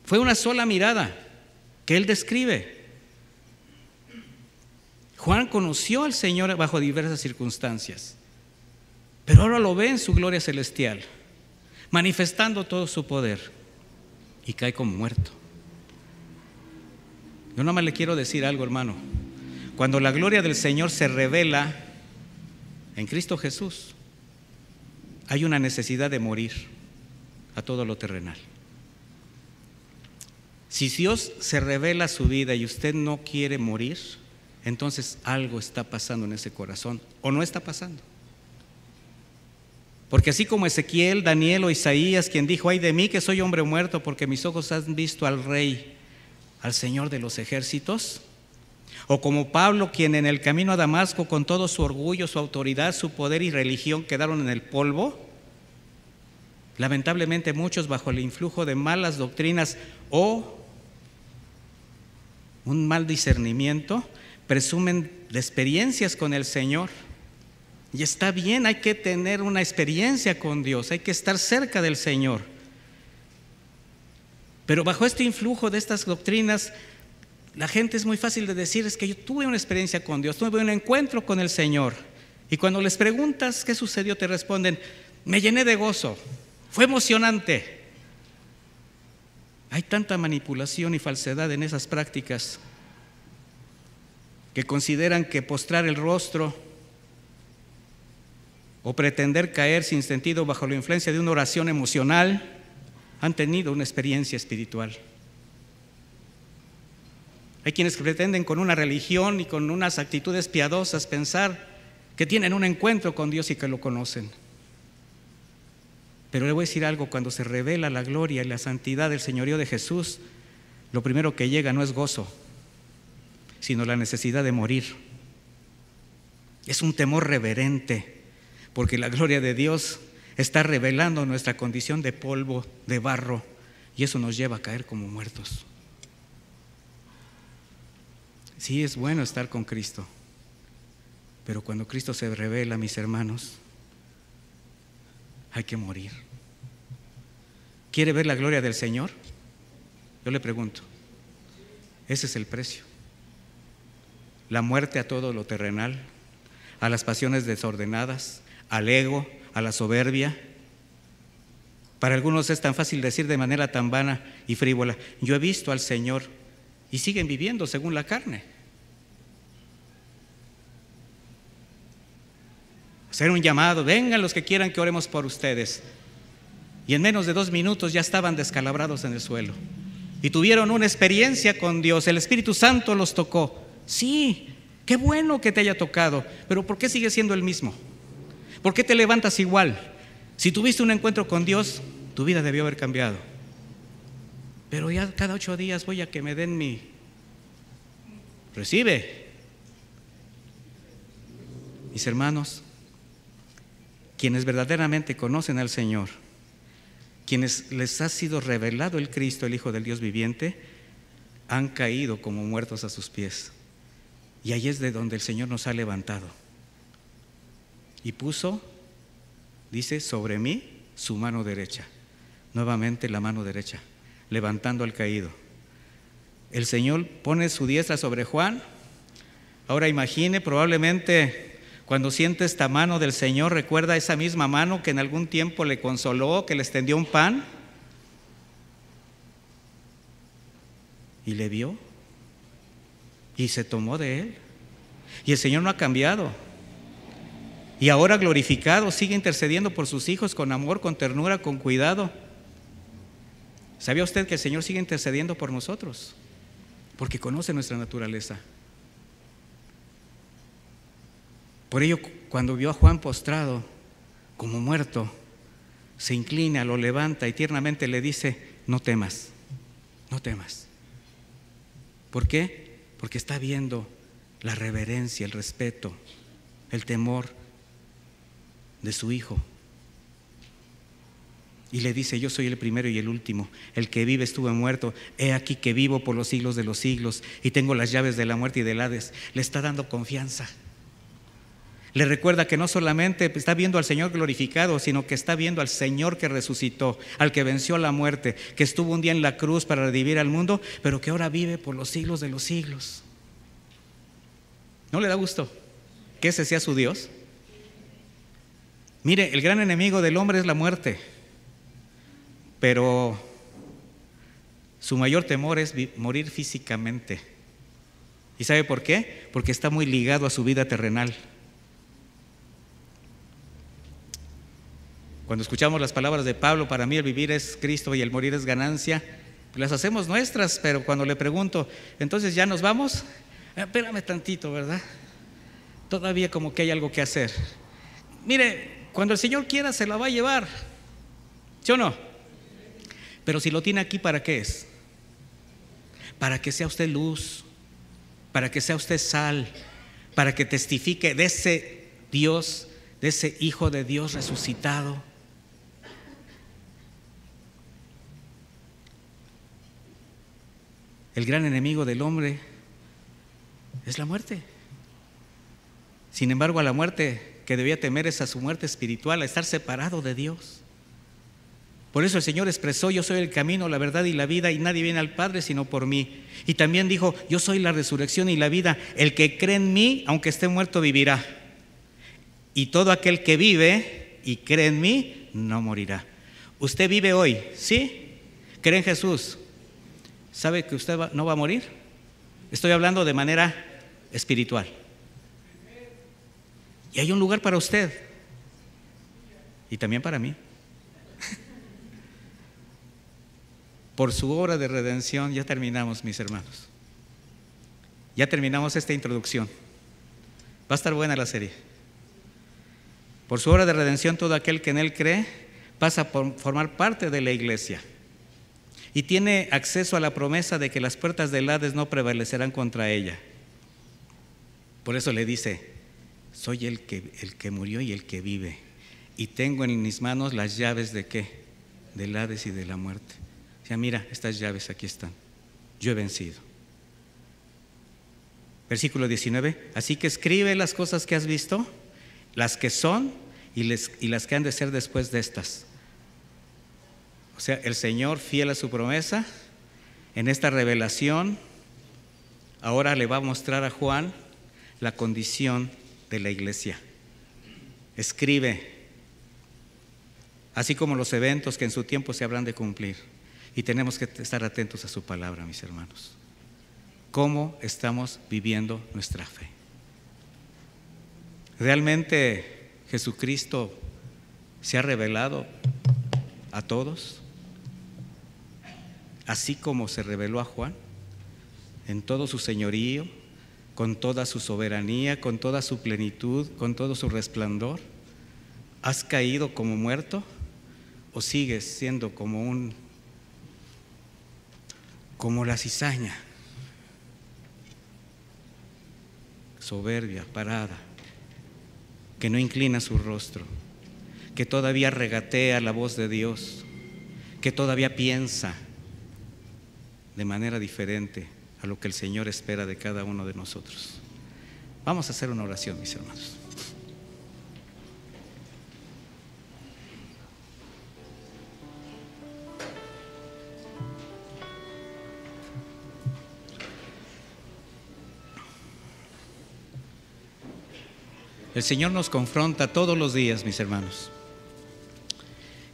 Fue una sola mirada que él describe. Juan conoció al Señor bajo diversas circunstancias, pero ahora lo ve en su gloria celestial, manifestando todo su poder, y cae como muerto. Yo nada más le quiero decir algo, hermano. Cuando la gloria del Señor se revela en Cristo Jesús, hay una necesidad de morir a todo lo terrenal. Si Dios se revela su vida y usted no quiere morir, entonces algo está pasando en ese corazón, o no está pasando. Porque así como Ezequiel, Daniel o Isaías, quien dijo: ay de mí que soy hombre muerto, porque mis ojos han visto al Rey, al Señor de los ejércitos. O como Pablo, quien en el camino a Damasco, con todo su orgullo, su autoridad, su poder y religión quedaron en el polvo. Lamentablemente muchos, bajo el influjo de malas doctrinas o un mal discernimiento, presumen de experiencias con el Señor. Y está bien, hay que tener una experiencia con Dios, hay que estar cerca del Señor. Pero bajo este influjo de estas doctrinas, la gente es muy fácil de decir: es que yo tuve una experiencia con Dios, tuve un encuentro con el Señor. Y cuando les preguntas qué sucedió, te responden: me llené de gozo, fue emocionante. Hay tanta manipulación y falsedad en esas prácticas que consideran que postrar el rostro o pretender caer sin sentido bajo la influencia de una oración emocional han tenido una experiencia espiritual. Hay quienes pretenden con una religión y con unas actitudes piadosas pensar que tienen un encuentro con Dios y que lo conocen. Pero le voy a decir algo: cuando se revela la gloria y la santidad del señorío de Jesús, lo primero que llega no es gozo, sino la necesidad de morir. Es un temor reverente, porque la gloria de Dios está revelando nuestra condición de polvo, de barro, y eso nos lleva a caer como muertos. Sí, es bueno estar con Cristo, pero cuando Cristo se revela, mis hermanos, hay que morir. ¿Quiere ver la gloria del Señor? Yo le pregunto. Ese es el precio. La muerte a todo lo terrenal, a las pasiones desordenadas, al ego, a la soberbia. Para algunos es tan fácil decir de manera tan vana y frívola: yo he visto al Señor, y siguen viviendo según la carne. Hacer un llamado: vengan los que quieran que oremos por ustedes. Y en menos de 2 minutos ya estaban descalabrados en el suelo. Y tuvieron una experiencia con Dios, el Espíritu Santo los tocó. Sí, qué bueno que te haya tocado, pero ¿por qué sigues siendo el mismo? ¿Por qué te levantas igual? Si tuviste un encuentro con Dios, tu vida debió haber cambiado. Pero ya cada 8 días voy a que me den mi... Recibe. Mis hermanos, quienes verdaderamente conocen al Señor, quienes les ha sido revelado el Cristo, el Hijo del Dios viviente, han caído como muertos a sus pies. Y ahí es de donde el Señor nos ha levantado. Y puso, dice, sobre mí su mano derecha. Nuevamente la mano derecha, levantando al caído. El Señor pone su diestra sobre Juan. Ahora imagine, probablemente cuando siente esta mano del Señor, recuerda esa misma mano que en algún tiempo le consoló, que le extendió un pan y le vio y se tomó de él. Y el Señor no ha cambiado. Y ahora glorificado, sigue intercediendo por sus hijos con amor, con ternura, con cuidado. ¿Sabía usted que el Señor sigue intercediendo por nosotros? Porque conoce nuestra naturaleza. Por ello, cuando vio a Juan postrado, como muerto, se inclina, lo levanta y tiernamente le dice: no temas, no temas. ¿Por qué? Porque está viendo la reverencia, el respeto, el temor de su hijo. Y le dice: yo soy el primero y el último, el que vive estuve muerto, he aquí que vivo por los siglos de los siglos y tengo las llaves de la muerte y del Hades. Le está dando confianza. Le recuerda que no solamente está viendo al Señor glorificado, sino que está viendo al Señor que resucitó, al que venció la muerte, que estuvo un día en la cruz para redimir al mundo, pero que ahora vive por los siglos de los siglos. ¿No le da gusto que ese sea su Dios? Mire, el gran enemigo del hombre es la muerte, pero su mayor temor es morir físicamente. ¿Y sabe por qué? Porque está muy ligado a su vida terrenal. Cuando escuchamos las palabras de Pablo: para mí el vivir es Cristo y el morir es ganancia, las hacemos nuestras, pero cuando le pregunto: entonces ya nos vamos, espérame tantito, ¿verdad? Todavía como que hay algo que hacer. Mire, Cuando el Señor quiera se la va a llevar, ¿sí o no? Pero si lo tiene aquí, ¿para qué es? Para que sea usted luz, para que sea usted sal, para que testifique de ese Dios, de ese Hijo de Dios resucitado. El gran enemigo del hombre es la muerte. Sin embargo, a la muerte que debía temer es a su muerte espiritual, a estar separado de Dios. Por eso el Señor expresó: yo soy el camino, la verdad y la vida, y nadie viene al Padre sino por mí. Y también dijo: yo soy la resurrección y la vida, el que cree en mí, aunque esté muerto, vivirá. Y todo aquel que vive y cree en mí, no morirá. Usted vive hoy, ¿sí? ¿Cree en Jesús? ¿Sabe que usted no va a morir? Estoy hablando de manera espiritual. Y hay un lugar para usted y también para mí. Por su obra de redención ya terminamos, mis hermanos. Ya terminamos esta introducción. Va a estar buena la serie. Por su obra de redención, todo aquel que en Él cree pasa a formar parte de la iglesia y tiene acceso a la promesa de que las puertas del Hades no prevalecerán contra ella. Por eso le dice: soy el que murió y el que vive, y tengo en mis manos las llaves ¿de qué? Del Hades y de la muerte. O sea, mira, estas llaves aquí están, yo he vencido. Versículo 19: así que escribe las cosas que has visto, las que son y las que han de ser después de estas. O sea, el Señor, fiel a su promesa, en esta revelación ahora le va a mostrar a Juan la condición de la iglesia. Escribe, así como los eventos que en su tiempo se habrán de cumplir. Y tenemos que estar atentos a su palabra, mis hermanos. ¿Cómo estamos viviendo nuestra fe? ¿Realmente Jesucristo se ha revelado a todos, así como se reveló a Juan, en todo su señorío, con toda su soberanía, con toda su plenitud, con todo su resplandor? ¿Has caído como muerto o sigues siendo como la cizaña, soberbia, parada, que no inclina su rostro, que todavía regatea la voz de Dios, que todavía piensa de manera diferente a lo que el Señor espera de cada uno de nosotros? Vamos a hacer una oración, mis hermanos. El Señor nos confronta todos los días, mis hermanos.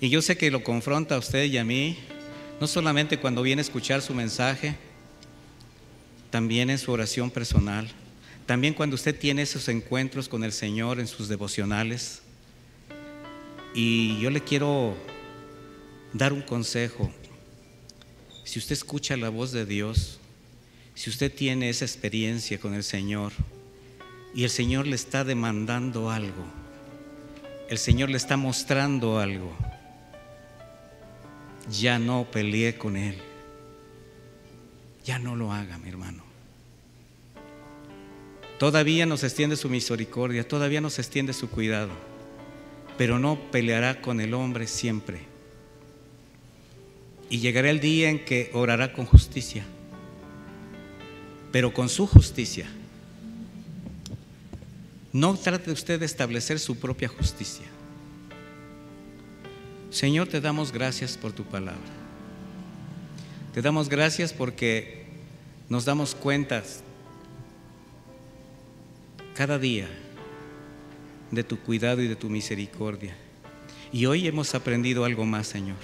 Y yo sé que lo confronta a usted y a mí, no solamente cuando viene a escuchar su mensaje, también en su oración personal, también cuando usted tiene esos encuentros con el Señor en sus devocionales. Y yo le quiero dar un consejo. Si usted escucha la voz de Dios, si usted tiene esa experiencia con el Señor y el Señor le está demandando algo, el Señor le está mostrando algo, ya no pelee con Él. Ya no lo haga, mi hermano. Todavía nos extiende su misericordia, todavía nos extiende su cuidado, pero no peleará con el hombre siempre. Y llegará el día en que orará con justicia, pero con su justicia. No trate usted de establecer su propia justicia. Señor, te damos gracias por tu palabra. Te damos gracias porque nos damos cuenta cada día de tu cuidado y de tu misericordia. Y hoy hemos aprendido algo más, Señor,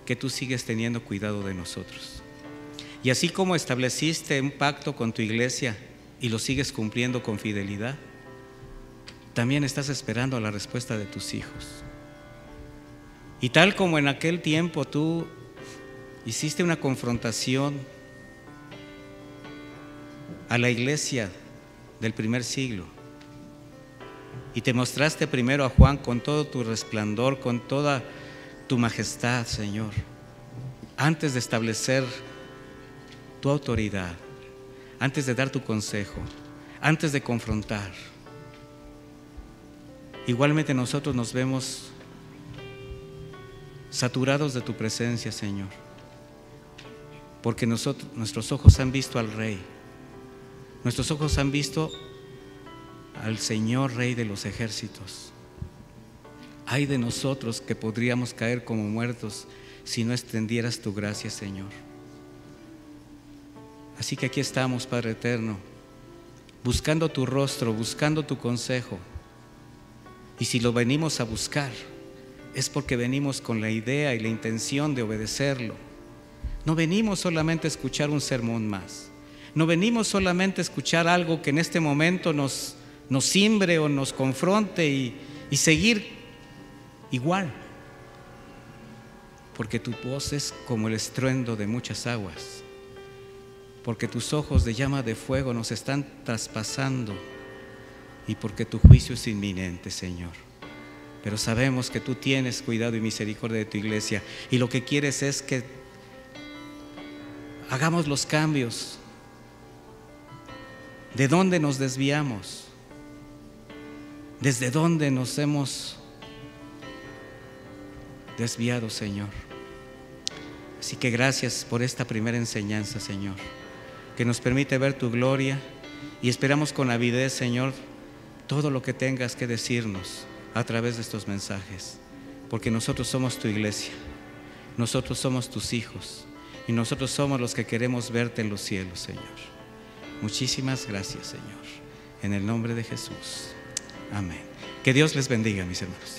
que tú sigues teniendo cuidado de nosotros. Y así como estableciste un pacto con tu iglesia y lo sigues cumpliendo con fidelidad, también estás esperando la respuesta de tus hijos. Y tal como en aquel tiempo tú hiciste una confrontación a la iglesia del primer siglo Y te mostraste primero a Juan con todo tu resplandor, con toda tu majestad, Señor, antes de establecer tu autoridad, antes de dar tu consejo, antes de confrontar. Igualmente nosotros nos vemos saturados de tu presencia, Señor, porque nuestros ojos han visto al Rey, nuestros ojos han visto al Señor Rey de los ejércitos. Ay de nosotros que podríamos caer como muertos si no extendieras tu gracia, Señor. Así que aquí estamos, Padre eterno, buscando tu rostro, buscando tu consejo. Y si lo venimos a buscar, es porque venimos con la idea y la intención de obedecerlo. No venimos solamente a escuchar un sermón más. No venimos solamente a escuchar algo que en este momento nos cimbre o nos confronte y seguir igual. Porque tu voz es como el estruendo de muchas aguas. Porque tus ojos de llama de fuego nos están traspasando. Y porque tu juicio es inminente, Señor. Pero sabemos que tú tienes cuidado y misericordia de tu iglesia. Y lo que quieres es que hagamos los cambios. ¿De dónde nos desviamos? ¿Desde dónde nos hemos desviado, Señor? Así que gracias por esta primera enseñanza, Señor, que nos permite ver tu gloria, y esperamos con avidez, Señor, todo lo que tengas que decirnos a través de estos mensajes, porque nosotros somos tu iglesia, nosotros somos tus hijos, y nosotros somos los que queremos verte en los cielos, Señor. Muchísimas gracias, Señor, en el nombre de Jesús. Amén. Que Dios les bendiga, mis hermanos.